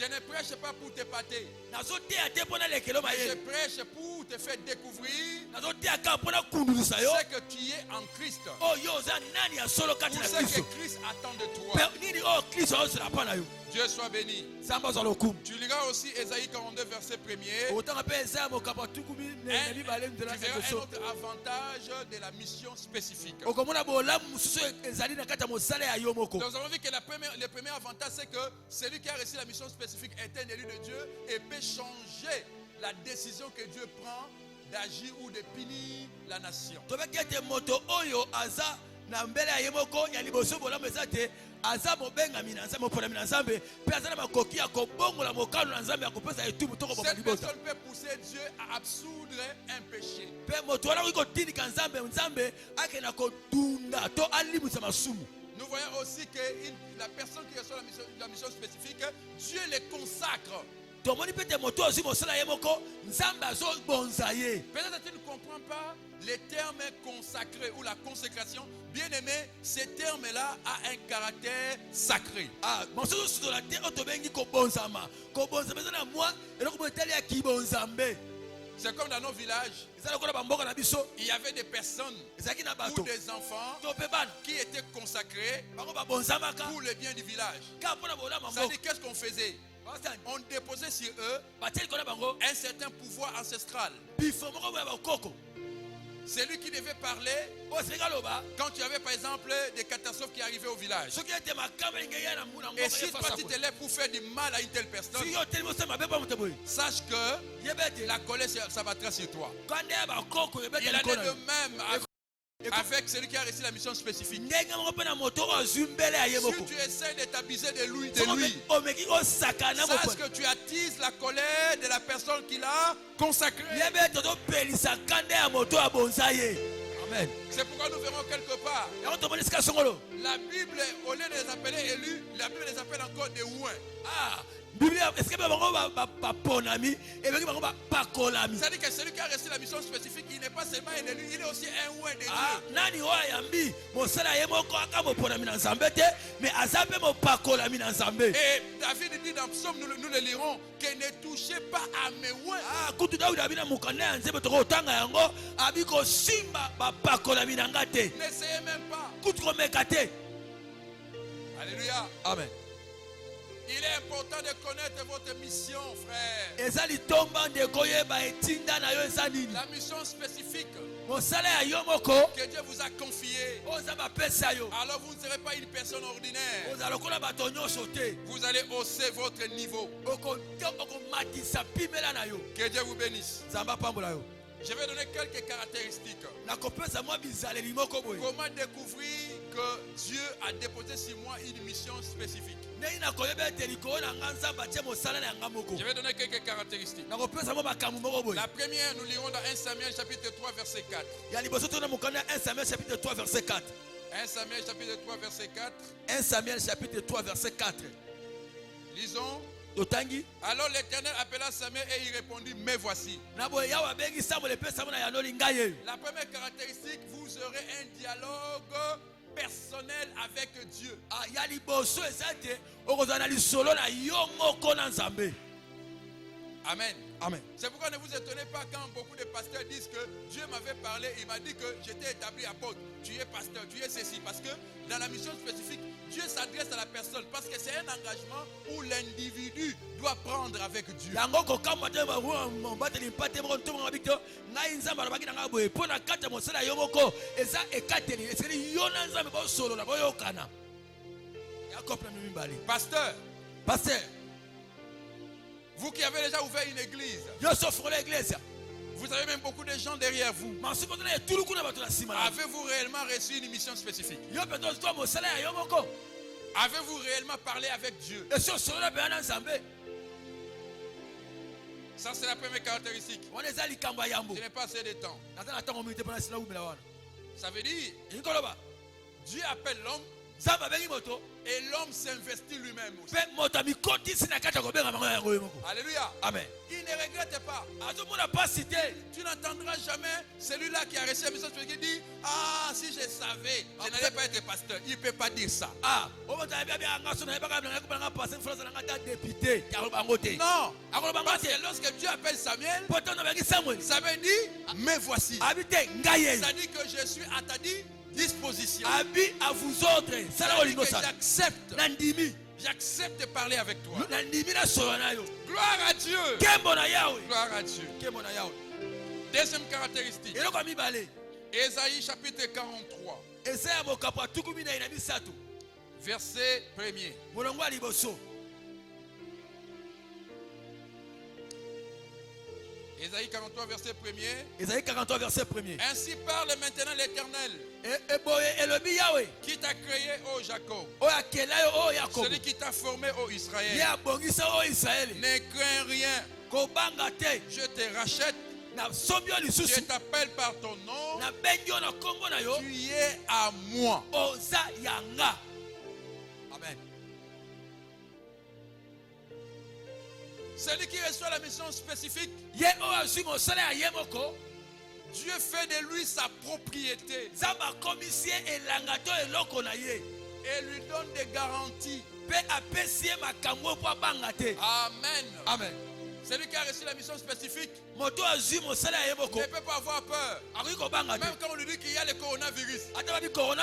ne prêche pas pour te pâter. Je prêche pour te faire découvrir ce que tu es en Christ. Pour ce que Christ attend de toi. Dieu soit béni. Tu liras aussi Ésaïe 42 verset 1er. Tu verras un autre avantage de la mission spécifique. Nous avons vu que le premier avantage c'est que celui qui a reçu la mission spécifique est un élu de Dieu et peut changer la décision que Dieu prend d'agir ou de punir la nation. Na mbele ya yemoko ya liboso bolamu ezate azamo benga minanza mopola minanza mbe pe azana makoki ya kobongola mokano na nzambe akopesa etubu toko boka libota. Cette personne peut pousser Dieu à absoudre un péché. Pe moto wana ko tindika nzambe nzambe akena ko tunda to alimusa masumu. Nous voyons aussi que la personne qui reçoit la mission spécifique, Dieu les consacre. Peut-être tu ne comprends pas les termes consacrés ou la consécration. Bien aimé, ce terme-là a un caractère sacré. C'est comme dans nos villages. Il y avait des personnes ou des enfants qui étaient consacrés pour le bien du village. Ça dit qu'est-ce qu'on faisait? On déposait sur eux un certain pouvoir ancestral. C'est lui qui devait parler quand tu avais par exemple des catastrophes qui arrivaient au village. Et si toi tu te lèves pour faire du mal à une telle personne, sache que la colère s'abattra sur toi. Il en est de même avec celui qui a reçu la mission spécifique. Si tu essaies de t'abuser de lui, sache que tu attises la colère de la personne qui l'a consacrée. Amen. C'est pourquoi nous verrons quelque part. La Bible, au lieu de les appeler élus, la Bible les appelle encore des ouins. C'est-à-dire que celui qui a reçu la mission spécifique, il n'est pas seulement un élu, il est aussi un ouin de Dieu. Et David dit dans Psaume, nous le lirons, que ne touchez pas à mes ouins. N'essayez même pas. Alléluia. Amen. Il est important de connaître votre mission, frère. La mission spécifique que Dieu vous a confiée. Alors vous ne serez pas une personne ordinaire. Vous allez hausser votre niveau. Que Dieu vous bénisse. Je vais donner quelques caractéristiques. Comment découvrir que Dieu a déposé sur moi une mission spécifique? Je vais donner quelques caractéristiques. La première, nous lirons dans 1 Samuel chapitre 3 verset 4. 1 Samuel chapitre 3 verset 4. 1 Samuel chapitre 3 verset 4. 1 Samuel chapitre 3 verset 4. Lisons. Alors l'Éternel appela Samuel et il répondit, mais voici. La première caractéristique, vous aurez un dialogue personnel avec Dieu. Amen. Amen. C'est pourquoi ne vous étonnez pas quand beaucoup de pasteurs disent que Dieu m'avait parlé, il m'a dit que j'étais établi apôtre. Tu es pasteur, tu es ceci. Parce que dans la mission spécifique, Dieu s'adresse à la personne. Parce que c'est un engagement où l'individu doit prendre avec Dieu. Pasteur. Vous qui avez déjà ouvert une église, vous avez même beaucoup de gens derrière vous. Avez-vous réellement reçu une mission spécifique? Avez-vous réellement parlé avec Dieu? Ça, c'est la première caractéristique. Je n'ai pas assez de temps. Ça veut dire, Dieu appelle l'homme. Et l'homme s'investit lui-même aussi. Alléluia. Amen. Il ne regrette pas. Tu n'entendras jamais celui-là qui a reçu la mission qui dit, si je savais, je n'allais pas être pasteur. Il ne peut pas dire ça. Non. Parce que lorsque Dieu appelle Samuel, Samuel dit, mais voici. Ça dit que je suis à ta disposition. À vous autres. J'accepte de parler avec toi. Gloire à Dieu. Gloire à Dieu. Deuxième caractéristique. Ésaïe chapitre 43. Verset 1er. Ésaïe 43 verset 1er. Ainsi parle maintenant l'Éternel qui t'a créé, ô Jacob, celui qui t'a formé, ô Israël. Ne crains rien, je te rachète, je t'appelle par ton nom, tu es à moi. Amen. Celui qui reçoit la mission spécifique, Dieu fait de lui sa propriété et lui donne des garanties. Amen. Amen. Celui qui a reçu la mission spécifique ne peut pas avoir peur. Même quand on lui dit qu'il y a le coronavirus,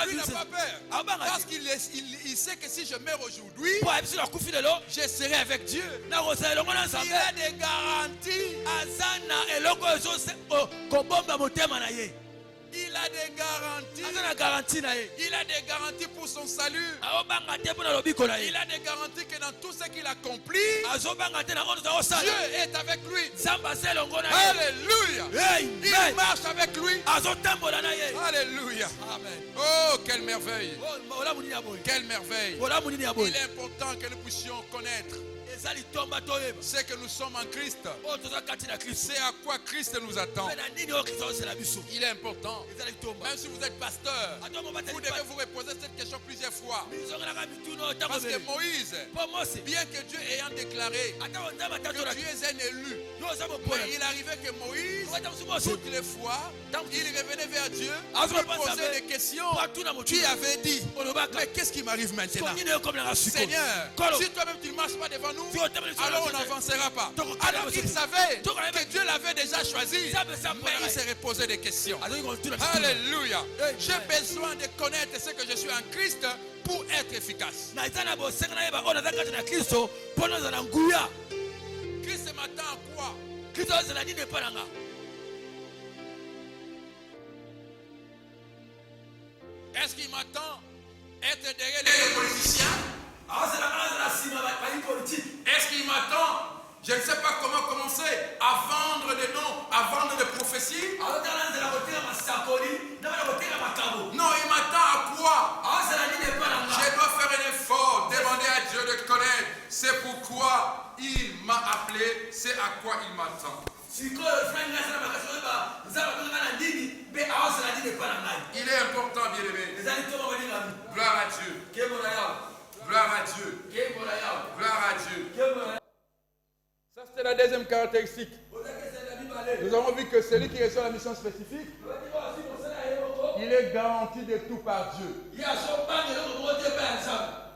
lui n'a pas peur. Parce qu'il sait que si je meurs aujourd'hui, je serai avec Dieu. Il a des garanties. Il a des garanties. Il a des garanties pour son salut. Il a des garanties que dans tout ce qu'il accomplit, Dieu est avec lui. Alléluia. Il marche avec lui. Alléluia. Amen. Oh, quelle merveille. Quelle merveille. Il est important que nous puissions connaître c'est que nous sommes en Christ. C'est à quoi Christ nous attend. Il est important. Même si vous êtes pasteur, vous devez vous reposer cette question plusieurs fois. Parce que Moïse, bien que Dieu ayant déclaré que tu es un élu, mais il arrivait que Moïse, toutes les fois, il revenait vers Dieu, il posait des questions. Tu avais dit, mais qu'est-ce qui m'arrive maintenant? Seigneur, si toi-même tu ne marches pas devant nous, alors on n'avancera pas. Alors il savait que Dieu l'avait déjà choisi, mais il s'est reposé des questions. Alléluia. J'ai besoin de connaître ce que je suis en Christ pour être efficace. Christ m'attend à quoi? Est-ce qu'il m'attend être derrière les politiciens? Est-ce qu'il m'attend? Je ne sais pas comment commencer à vendre des noms, à vendre des prophéties. Non, il m'attend à quoi? Je dois faire un effort, demander à Dieu de connaître. C'est pourquoi il m'a appelé, c'est à quoi il m'attend. Il est important, bien-aimé. Gloire à Dieu. Gloire à Dieu. Gloire à Dieu. Ça, c'était la deuxième caractéristique. Nous avons vu que celui qui reçoit la mission spécifique, il est garanti de tout par Dieu.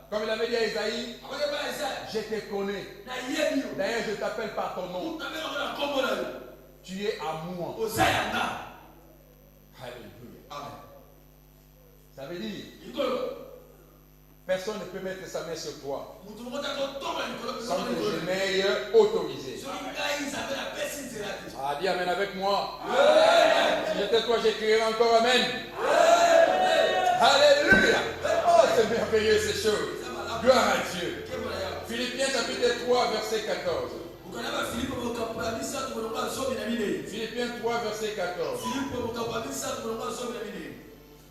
Comme il avait dit à Isaïe, je te connais. D'ailleurs, je t'appelle par ton nom. Tu es à moi. Alléluia. Ça veut dire, personne ne peut mettre sa main sur toi sans que je m'aie autorisé. Ah, dis Amen avec moi. Si j'étais toi, j'écrirais encore Amen. Alléluia. Oh, c'est merveilleux ces choses. Gloire à Dieu. Philippiens chapitre 3, verset 14. Philippiens 3, verset 14.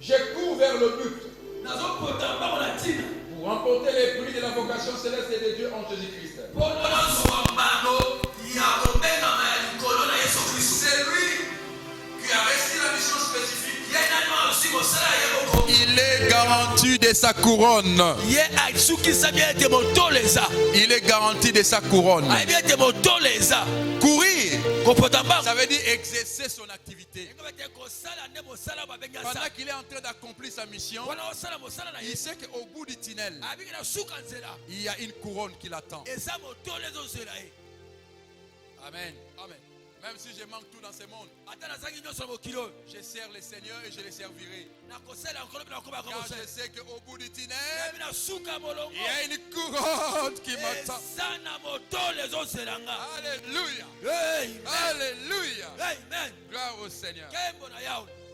Je cours vers le but pour remporter les prix de la vocation céleste de Dieu en Jésus-Christ. C'est lui qui a reçu la mission spécifique. Il est garanti de sa couronne. Il est garanti de sa couronne. Courir, ça veut dire exercer son activité. Pendant qu'il est en train d'accomplir sa mission, il sait qu'au bout du tunnel, il y a une couronne qui l'attend. Amen. Amen. Même si je manque tout dans ce monde, je sers le Seigneur et je le servirai. Car je sais qu'au bout du tunnel, il y a une couronne qui m'attend. Alléluia. Alléluia. Gloire au Seigneur.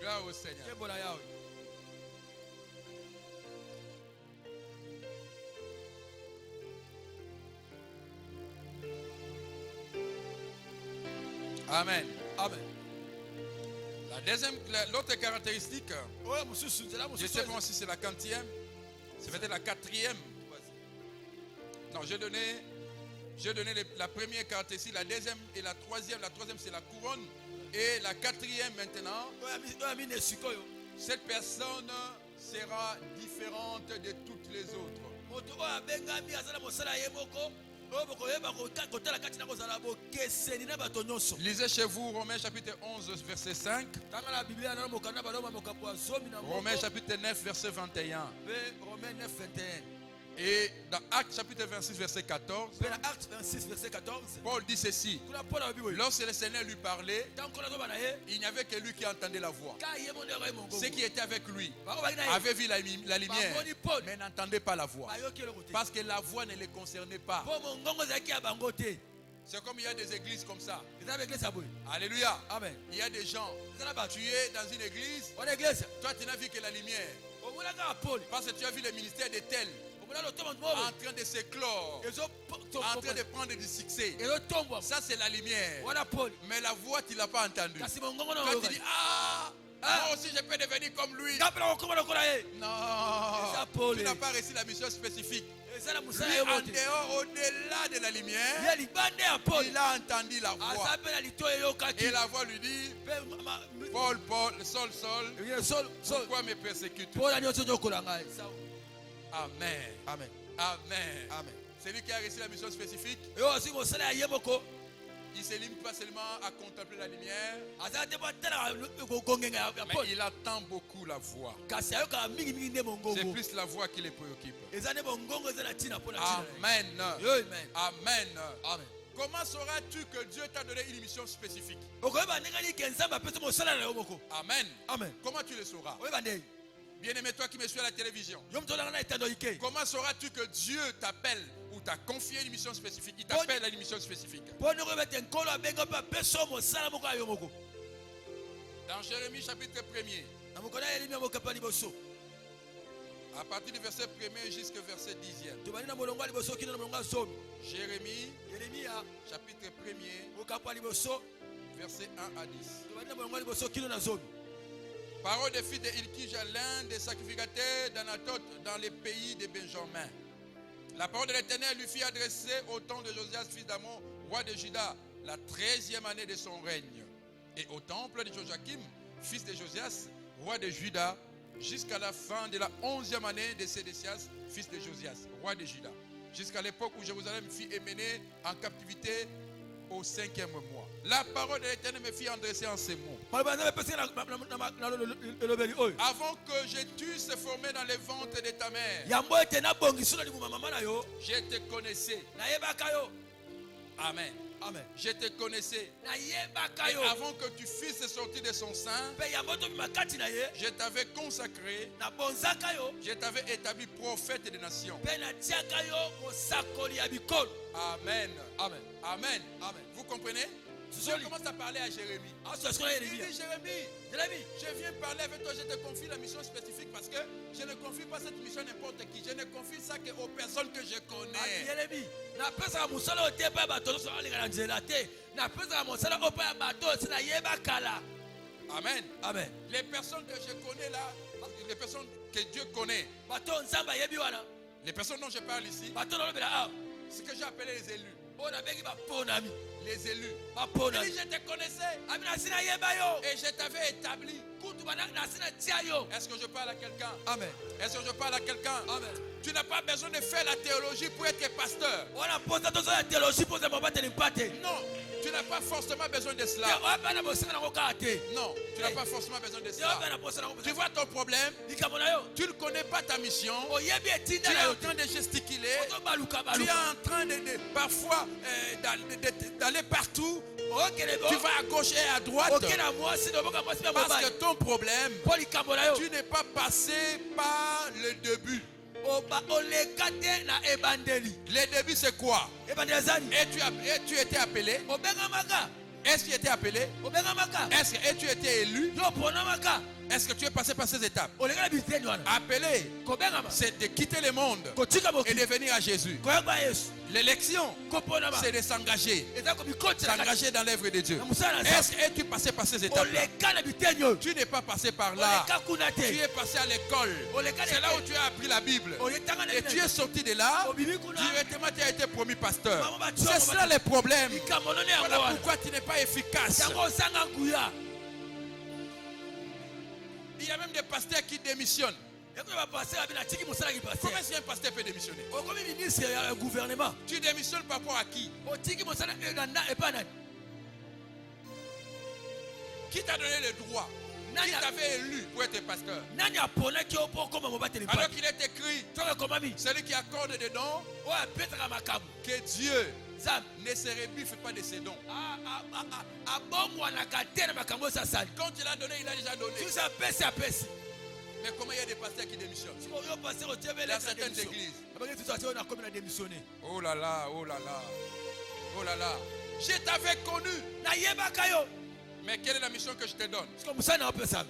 Gloire au Seigneur. Amen. Amen. L'autre caractéristique, je sais pas si c'est la 40e, c'est peut-être la 4e. Non, j'ai donné la première caractéristique, la deuxième et la troisième. La troisième, c'est la couronne. Et la 4e maintenant, cette personne sera différente de toutes les autres. Lisez chez vous Romains chapitre 11 verset 5. Romains chapitre 9 verset 21. Et dans Actes chapitre 26 verset 14, Acte 26 verset 14, Paul dit ceci. Lorsque le Seigneur lui parlait, il n'y avait que lui qui entendait la voix. Ceux qui étaient avec lui avaient vu la lumière, mais n'entendaient pas la voix. Parce que la voix ne les concernait pas. C'est comme il y a des églises comme ça. Alléluia. Amen. Il y a des gens. Tu es dans une église. Toi, tu n'as vu que la lumière. Parce que tu as vu le ministère de tel en train de s'éclore, en train de prendre du succès. Ça, c'est la lumière. Mais la voix, tu ne l'as pas entendue. Quand tu dis, moi aussi, je peux devenir comme lui. Non, tu n'as pas reçu la mission spécifique. Lui, en dehors, au-delà de la lumière, il a entendu la voix. Et la voix lui dit, Paul, Paul, Saul, pourquoi me persécutes-tu? Amen. Amen. Amen. Amen. Celui qui a reçu la mission spécifique, il ne se limite pas seulement à contempler la lumière, mais il attend beaucoup la voix. C'est plus la voix qui les préoccupe. Amen. Amen. Amen. Comment sauras-tu que Dieu t'a donné une mission spécifique? Amen. Amen. Comment tu le sauras? Bien-aimé, toi qui me suis à la télévision, comment sauras-tu que Dieu t'appelle ou t'a confié une mission spécifique? Il t'appelle à une mission spécifique. Dans Jérémie chapitre 1er, à partir du verset 1er jusqu'au verset 10e. Jérémie chapitre 1er, verset 1 à 10. Parole des fils de Ilkija, l'un des sacrificateurs d'Anatot dans les pays de Benjamin. La parole de l'Éternel lui fit adresser au temps de Josias, fils d'Amon, roi de Juda, la 13e année de son règne. Et au temple de Joachim, fils de Josias, roi de Juda, jusqu'à la fin de la 11e année de Sédécias, fils de Josias, roi de Juda. Jusqu'à l'époque où Jérusalem fut emmenée en captivité au 5e mois. La parole de l'Éternel me fit adresser en ces mots. Avant que je t'eusse formé dans les ventres de ta mère, je te connaissais. Amen. Amen. Je te connaissais. Et avant que tu fusses sorti de son sein, je t'avais consacré. Je t'avais établi prophète des nations. Amen. Amen. Amen. Amen. Vous comprenez? Dieu commence à parler à Jérémie. Il dit, Jérémie, je viens parler avec toi, je te confie la mission spécifique parce que je ne confie pas cette mission à n'importe qui. Je ne confie ça qu'aux personnes que je connais. Amen. Amen. Les personnes que je connais là, les personnes que Dieu connaît, les personnes dont je parle ici, ce que j'ai appelé les élus. Les élus. Il dit, je te connaissais. Et je t'avais établi. Est-ce que je parle à quelqu'un? Amen. Est-ce que je parle à quelqu'un? Amen. Tu n'as pas besoin de faire la théologie pour être pasteur. Non, tu n'as pas forcément besoin de cela. Non, tu n'as pas forcément besoin de cela. Tu vois ton problème? Tu ne connais pas ta mission. Tu es en train de gesticuler. Tu es en train de parfois d'aller partout. Tu vas à gauche et à droite. Parce que ton problème, tu n'es pas passé par le début. Le début c'est quoi? Et tu étais appelé? Est-ce que tu étais appelé? Est-ce que tu étais élu? Est-ce que tu es passé par ces étapes? Appelé, c'est de quitter le monde et de venir à Jésus. L'élection, c'est de s'engager. S'engager dans l'œuvre de Dieu. Est-ce que tu es passé par ces étapes-là? Tu n'es pas passé par là. Tu es passé à l'école. C'est là où tu as appris la Bible. Et tu es sorti de là. Directement, tu as été promu pasteur. C'est ça le problème. Voilà pourquoi tu n'es pas efficace. Il y a même des pasteurs qui démissionnent. Comment est-ce qu'un pasteur peut démissionner? Tu démissionnes par rapport à qui? Qui t'a donné le droit Qui t'avait élu pour être pasteur? Nani apona ki opo koma mobateli pa. Alors qu'il est écrit, Toka komami. celui qui accorde des dons, Oya petaka makabu. que Dieu Zam. ne se rebiffe pas de ses dons. Abongwanaka te na makambo sasali. Quand il a donné, il a déjà donné. Tu sa pesi apesi. Mais comment il y a des pasteurs qui démissionnent Yo passer au Dieu dans certaines églises? Abaki tu sais on a comme na démissionné. Oh là là, oh là là, oh là là. Je t'avais connu. Na yeba kayo. Mais quelle est la mission que je te donne? Comme ça na opesa.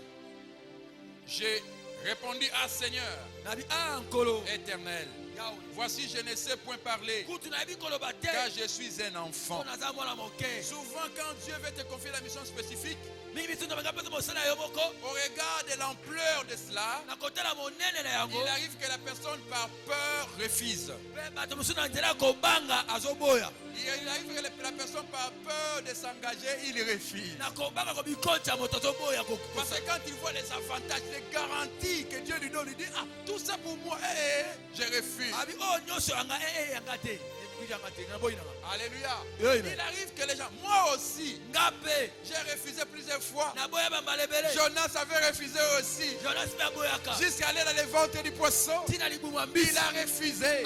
J'ai répondu à Seigneur Na bi ankolo. éternel. Voici, je ne sais point parler, car je suis un enfant. Souvent, quand Dieu veut te confier la mission spécifique, au regard de l'ampleur de cela, il arrive que la personne par peur refuse. Il arrive que la personne par peur de s'engager, il refuse. Parce que quand il voit les avantages, les garanties que Dieu lui donne, il dit, ah, tout ça pour moi, je refuse. Alléluia. Il arrive que les gens, moi aussi, j'ai refusé plusieurs fois. Jonas avait refusé aussi. Jusqu'à aller dans les ventres du poisson, il a refusé.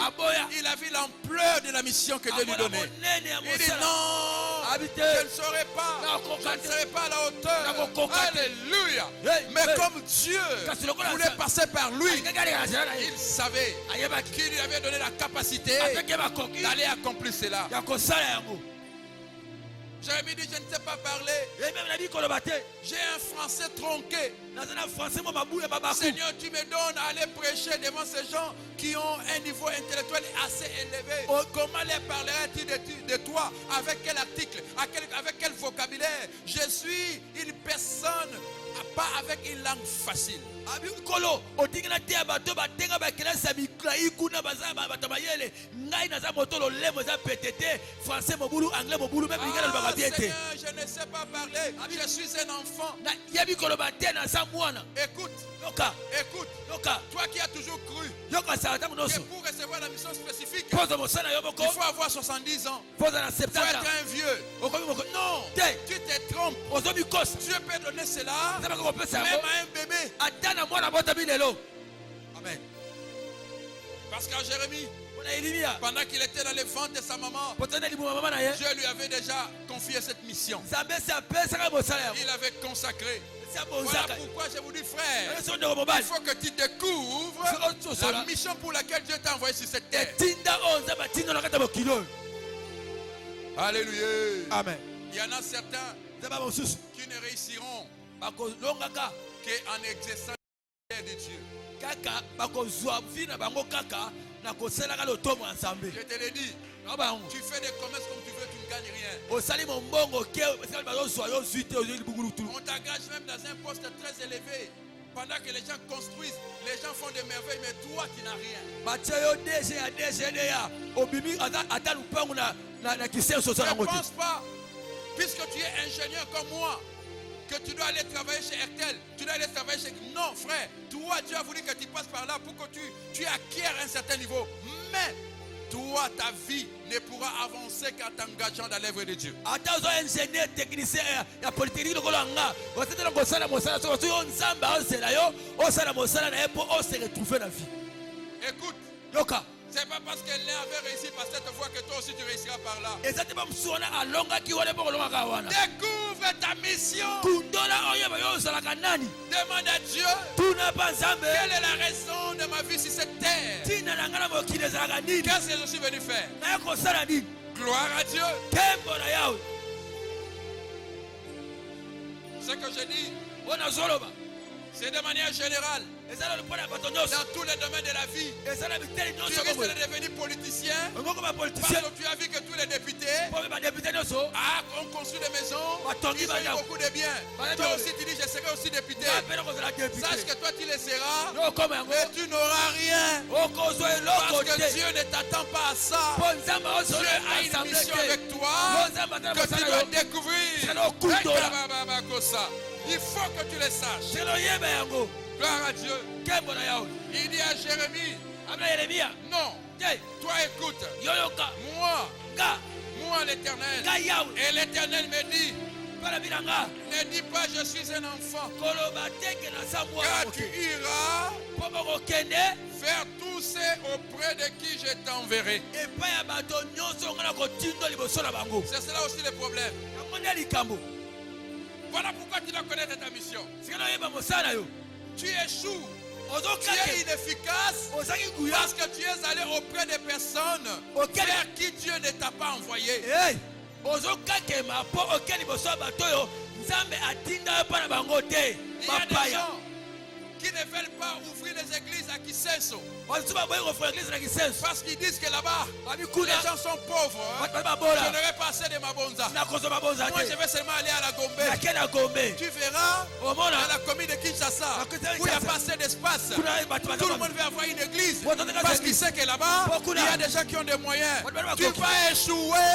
Il a vu l'ampleur de la mission que Dieu lui donnait. Il dit non, je ne serai pas. Je ne serai pas à la hauteur. Alléluia. Mais comme Dieu voulait passer par lui, il savait qu'il lui avait donné la capacité d'aller accomplir cela. Jérémie dit, je ne sais pas parler. J'ai un français tronqué. Seigneur, tu me donnes à aller prêcher devant ces gens qui ont un niveau intellectuel assez élevé. Comment les parlerais-tu de toi? Avec quel article? Avec quel vocabulaire? Je suis une personne pas avec une langue facile. Seigneur, je ne sais pas parler. Je suis un enfant. Écoute. Écoute. Toi qui as toujours cru que pour recevoir la mission spécifique, il faut avoir 70 ans. Il faut être un vieux. Non, tu te trompes. Dieu peut donner cela même à un bébé. Amen. Parce qu'en Jérémie, pendant qu'il était dans les ventres de sa maman, Dieu lui avait déjà confié cette mission. Il avait consacré. Voilà pourquoi je vous dis, frère, il faut que tu découvres la mission pour laquelle Dieu t'a envoyé sur cette terre. Alléluia. Amen. Il y en a certains qui ne réussiront qu'en exerçant la de Dieu. Je te l'ai dit, tu fais des commerces comme tu veux, tu ne gagnes rien. On t'engage même dans un poste très élevé. Pendant que les gens construisent, les gens font des merveilles, mais toi tu n'as rien. Ne pense pas, puisque tu es ingénieur comme moi, que tu dois aller travailler chez Airtel, tu dois aller travailler chez... Non, frère, toi, Dieu a voulu que tu passes par là pour que tu acquières un certain niveau. Mais, toi, ta vie ne pourra avancer qu'en t'engageant dans l'œuvre de Dieu. Écoute. C'est pas parce que l'un avait réussi par cette voie que toi aussi tu réussiras par là. Découvre ta mission. Demande à Dieu quelle est la raison de ma vie sur cette terre. Qu'est-ce que je suis venu faire? Gloire à Dieu. Ce que je dis, c'est de manière générale. Dans tous les domaines de la vie, tu risques de devenir politicien parce que tu as vu que tous les députés ont construit des maisons, ils ont eu beaucoup de biens. Toi aussi tu dis je serai aussi député. Sache que toi tu le seras, mais tu n'auras rien parce que Dieu ne t'attend pas à ça. Dieu a une mission avec toi que tu dois découvrir. Il faut que tu le saches. Gloire à Dieu. Il dit à Jérémie, non, toi écoute, moi l'Éternel. Et l'Éternel me dit, Ne dis pas je suis un enfant. Car tu iras vers tous ceux auprès de qui je t'enverrai. C'est cela aussi le problème. Voilà pourquoi tu dois connaître ta mission. Tu échoues. Tu es inefficace parce que tu es allé auprès des personnes vers qui Dieu ne t'a pas envoyé. Il y a des gens qui ne veulent pas ouvrir les églises à Kisenso parce qu'ils disent que là-bas les gens sont pauvres. Je n'aurai pas assez de Mabonza. Moi je vais seulement aller à la Gombe. Tu verras dans la commune de Kinshasa où il n'y a pas assez d'espace. Tout le monde veut avoir une église parce qu'il sait que là-bas il y a des gens qui ont des moyens. Tu vas échouer.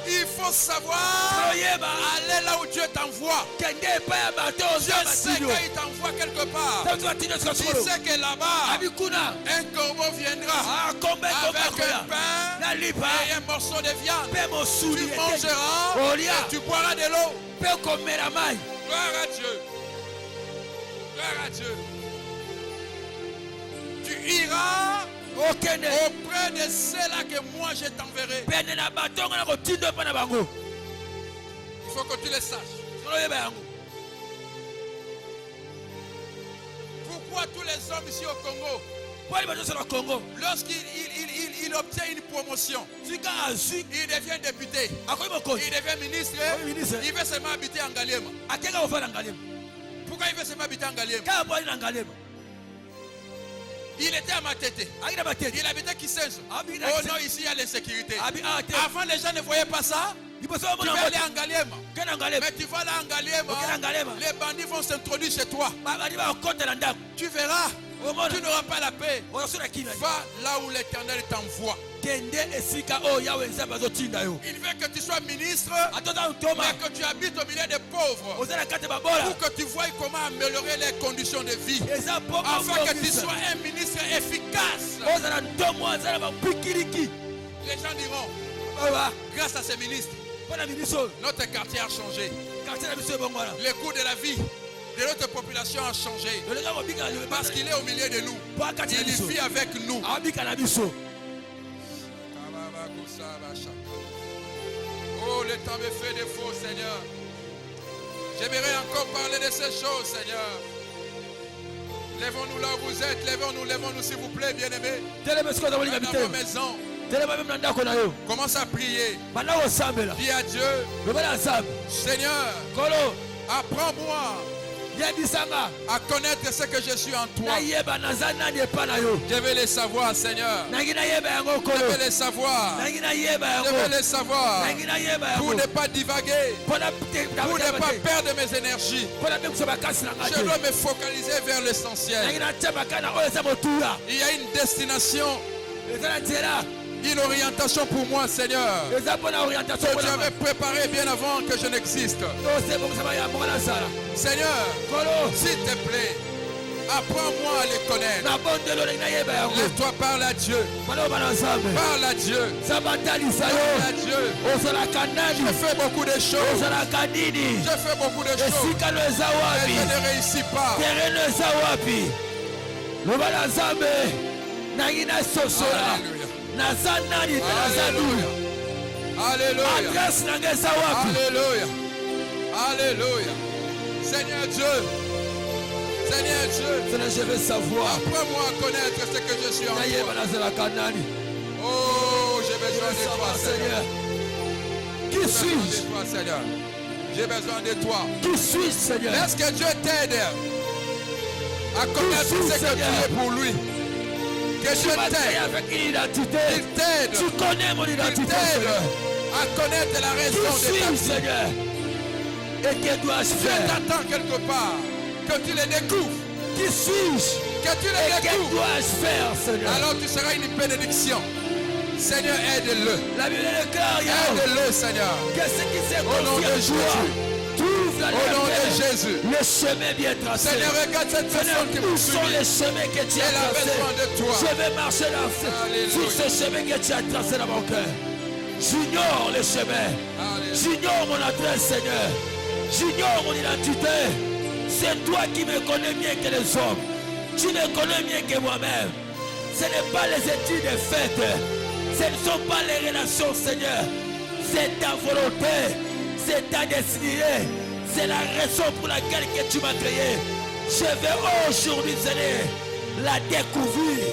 Il faut savoir aller là où Dieu t'envoie. Dieu sait qu'il t'envoie quelque part. Tu sais que là-bas un corbeau viendra avec un pain et un morceau de viande. Tu mangeras et tu boiras de l'eau. Gloire à Dieu. Gloire à Dieu. Tu iras auprès de ceux-là que moi je t'enverrai. Il faut que tu le saches. Pourquoi tous les hommes ici au Congo, lorsqu'il obtient une promotion, il devient député, il devient ministre, il veut seulement habiter en Ngaliema. Pourquoi il veut seulement habiter en Ngaliema? Il était à Matete. Il habitait Kisenso. Oh non, ici il y a l'insécurité. Avant les gens ne voyaient pas ça. Tu vas aller en Ngaliema. Mais tu vas aller en Ngaliema. Les bandits vont s'introduire chez toi. Tu verras. Tu n'auras pas la paix. Va là où l'Éternel t'envoie. Il veut que tu sois ministre, mais que tu habites au milieu des pauvres, pour que tu vois comment améliorer les conditions de vie, afin que tu sois un ministre efficace. Les gens diront, grâce à ces ministres, notre quartier a changé. Le coût de la vie de notre population a changé, parce qu'il est au milieu de nous. Il vit avec nous. Oh, le temps me fait défaut, Seigneur. J'aimerais encore parler de ces choses, Seigneur. Lèvons-nous là où vous êtes. Lèvons-nous, s'il vous plaît, bien-aimés. Dans vos maisons. Commence à prier. Dis à Dieu, Seigneur, apprends-moi à connaître ce que je suis en toi. Je vais le savoir, Seigneur. Je vais le savoir. Je vais le savoir. Pour ne pas divaguer. Pour ne pas perdre mes énergies. Je dois me focaliser vers l'essentiel. Il y a une destination, une orientation pour moi, Seigneur, que tu avais préparé bien avant que je n'existe. Seigneur, s'il te plaît, apprends-moi à les connaître. Lève-toi, parle à Dieu. Parle à Dieu. Parle à Dieu. Je fais beaucoup de choses. Je fais beaucoup de choses. Et je ne réussis pas. Alléluia. Alléluia. Alléluia. Seigneur Dieu. Seigneur Dieu. Je veux savoir. Apprends-moi à connaître ce que je suis en toi. Oh, j'ai besoin de toi, Seigneur. Qui suis-je? J'ai besoin de toi. Qui suis-je, Seigneur? Est-ce que Dieu t'aide à connaître ce que tu es pour lui? Que Dieu t'aide. Avec une identité. Il t'aide. Tu connais mon identité. Il t'aide à connaître la raison de ta vie. Seigneur. Et que dois-je Dieu faire? t'attend quelque part. Que tu le découvres. Qui suis-je? Que tu le Et que découvres. dois-je faire, Seigneur? Alors tu seras une bénédiction. Seigneur, aide-le. La Bible est le cœur, Aide-le, Seigneur. que ce qui s'est Au nom de Jésus. trouve la Au nom de Jésus. le chemin bien tracé. Seigneur, regarde cette personne qui Où me sont les suit. chemins que tu as Elle a tracés? besoin de toi. Je vais marcher Alléluia. sur ce chemin que tu as tracé dans mon cœur. J'ignore le chemin. J'ignore mon adresse, Seigneur. J'ignore mon identité. C'est toi qui me connais mieux que les hommes. Tu me connais mieux que moi-même. Ce n'est pas les études faites. Ce ne sont pas les relations, Seigneur. C'est ta volonté. C'est ta destinée. C'est la raison pour laquelle que tu m'as créé. Je vais aujourd'hui, Seigneur, la découvrir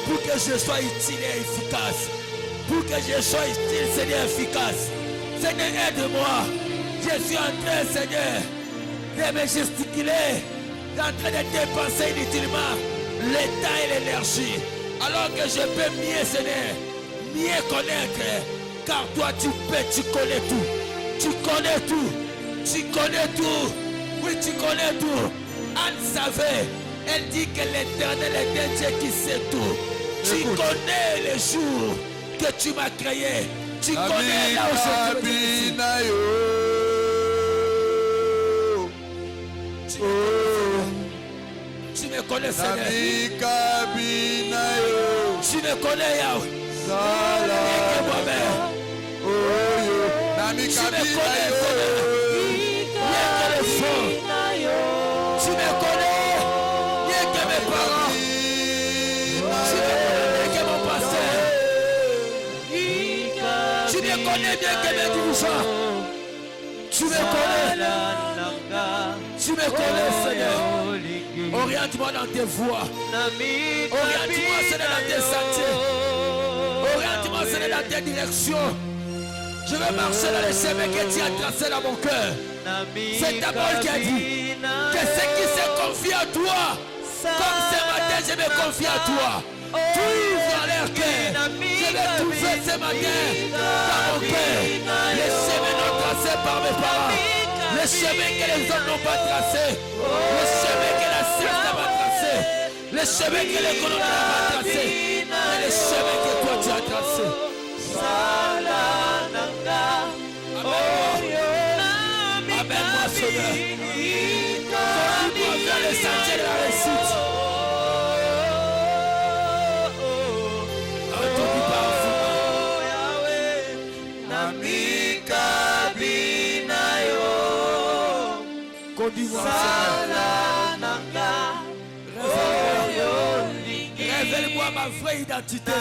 pour que je sois utile et efficace. Pour que je sois utile, Seigneur, efficace. Seigneur, aide-moi. Je suis en train, Seigneur, de me gesticuler, en train de dépenser inutilement le temps et l'énergie. Alors que je peux mieux, Seigneur, mieux connaître. Car toi, tu peux, tu connais tout. Tu connais tout. Tu connais tout. Oui, tu connais tout. Anne savait. Elle dit que l'Éternel est un Dieu qui sait tout. Tu connais les jours que tu m'as créé. Tu connais là où je te Tu me connais, Seigneur. Tu me connais, Yahweh. Tu me connais, Seigneur. Tu me connais mieux que mes parents. Tu me connais mieux que mon passé. Tu me connais mieux que mes dirigeants. Tu me connais. Tu me connais, Seigneur. Oriente-moi dans tes voies. Oriente-moi, Seigneur, dans tes sentiers. Oriente-moi, Seigneur, dans tes directions. Je vais marcher dans les chemins que tu as tracés dans mon cœur. C'est ta parole qui a dit que ceux qui se confient à toi, comme ce matin, je me confie à toi. Tu ouvres dans leur cœur. Je vais trouver ce matin dans mon cœur les chemins non tracés par mes parents. Les chemins que les hommes n'ont pas tracés. Les chemins que la science n'a pas tracés. Les chemins que l'économie n'a pas tracés. Et les chemins que toi tu as tracés. Amène-moi, Seigneur. Conduis-moi vers les sentiers de la réussite. Conduis-moi, révèle-moi ma vraie identité.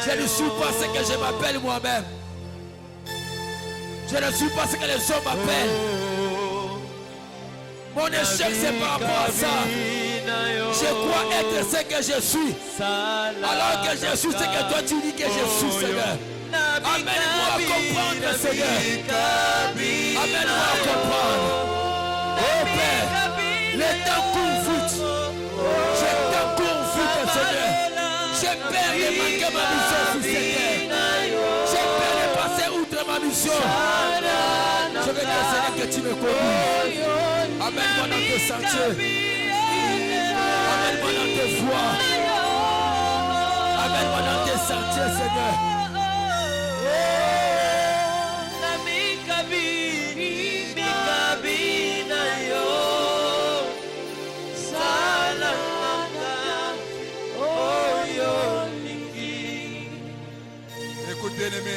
Je ne suis pas ce que je m'appelle moi-même. Je ne suis pas ce que les hommes m'appellent. Mon échec, c'est par rapport à ça. Je crois être ce que je suis. Alors que je suis ce que toi tu dis que je suis, Seigneur. Amène-moi à comprendre, Seigneur. Amène-moi à comprendre. Oh Père, le temps court vite. Je t'en cours vite, Seigneur. J'ai peur de manquer ma mission, Seigneur. J'ai peur de passer outre ma mission. Je veux dire, Seigneur, que tu me conduis. Amène-moi dans tes sentiers. Amène-moi dans tes voies. Amène-moi dans tes sentiers, Seigneur. Écoute, bien-aimé.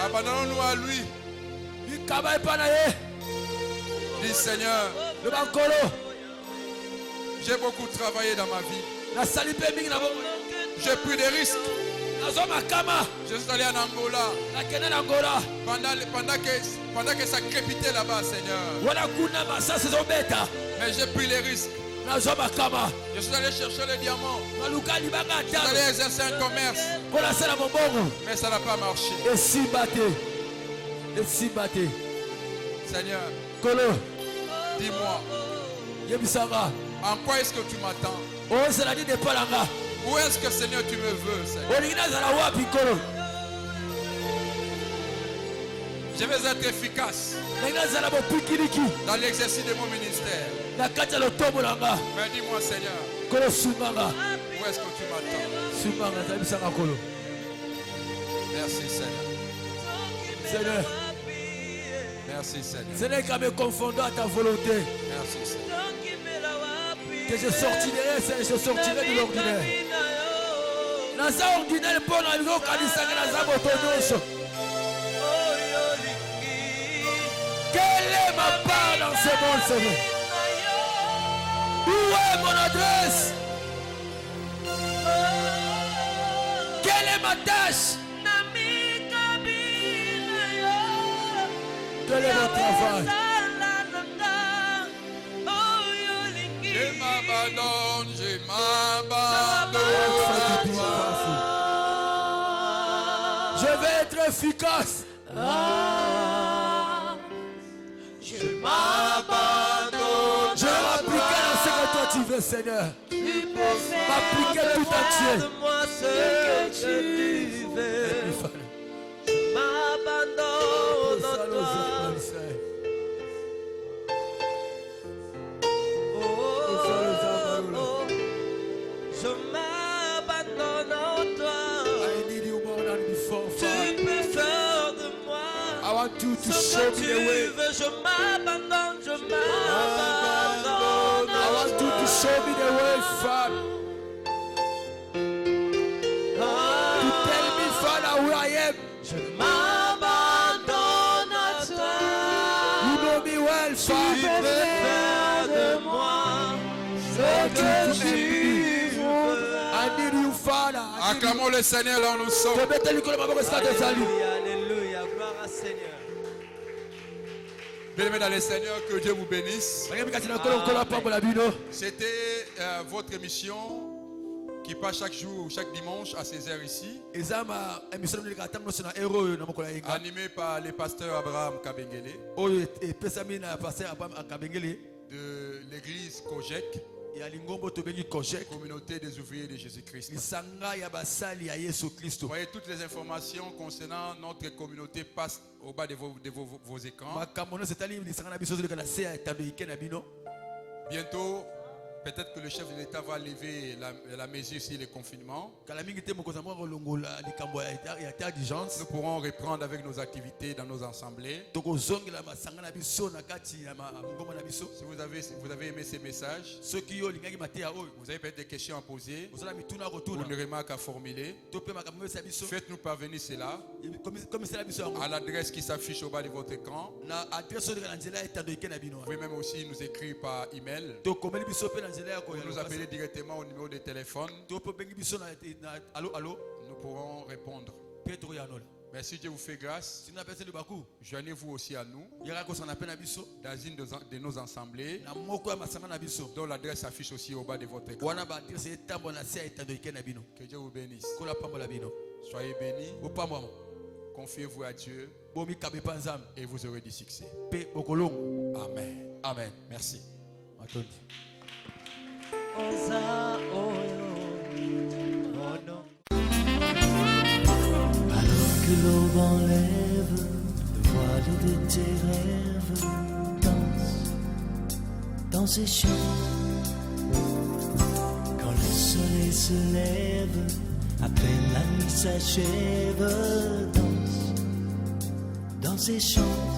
Abandonnons-nous à lui. Dis, Seigneur, j'ai beaucoup travaillé dans ma vie. J'ai pris des risques. Je suis allé en Angola. Pendant que ça crépitait là-bas, Seigneur. Mais j'ai pris les risques. Je suis allé chercher les diamants. Je suis allé exercer un commerce. Mais ça n'a pas marché. Seigneur, dis-moi, en quoi est-ce que tu m'attends? Où est-ce que, Seigneur, tu me veux, Seigneur? Je vais être efficace dans l'exercice de mon ministère. Mais dis-moi, Seigneur, où est-ce que tu m'attends? Merci, Seigneur. Merci, Seigneur. Ce n'est qu'en me confondant à ta volonté Merci, Seigneur. que je sortirai de l'ordinaire. naza ordinaire mpo na okanisaka naza moto nyonso. Quelle est ma part dans ce monde, Seigneur? Où est mon adresse? Quelle est ma tâche? Quel est mon travail? Je m'abandonne, je m'abandonne à toi. Je vais être efficace. Je m'abandonne. Je vais m'appliquer dans ce que toi tu veux, Seigneur. Tu peux faire M'appliquer tout entier. de moi ce que tu veux. Je m'abandonne à toi. Je m'abandonne à toi. Tu peux faire de moi I want you to ce show que me tu the way. veux. Je m'abandonne, je m'abandonne. I want you to show me the way, Father. To tell me, Father, who I am. Je m'abandonne à toi. You know me well, Tu Father. peux faire de moi ce que tu veux. I need you, Father. I need you. Acclamons le Seigneur là où nous sommes. Alléluia, gloire à Seigneur. Bien-aimés dans le Seigneur, que Dieu vous bénisse. C'était votre émission qui passe chaque jour, chaque dimanche à 16h ici, animée par le pasteur Abraham Kabengele de l'église Kojek, communauté des ouvriers de Jésus-Christ. Vous voyez, toutes les informations concernant notre communauté passent au bas de vos écrans. Bientôt, peut-être que le chef de l'État va lever la mesure sur le confinement. Nous pourrons reprendre avec nos activités dans nos assemblées. Si vous avez aimé ces messages, vous avez peut-être des questions à poser ou une remarque à formuler, faites-nous parvenir cela à l'adresse qui s'affiche au bas de votre écran. Vous pouvez même aussi nous écrire par email. Vous nous appelez directement au numéro de téléphone. Nous pourrons répondre. Merci, Dieu vous fait grâce. Joignez-vous aussi à nous dans une de nos assemblées dont l'adresse s'affiche aussi au bas de votre écran. Que Dieu vous bénisse. Soyez bénis. Confiez-vous à Dieu et vous aurez du succès. Amen. Amen. Merci. Alors que l'aube enlève le voile de tes rêves, danse dans ces champs. Quand le soleil se lève, à peine la nuit s'achève, danse dans ces champs.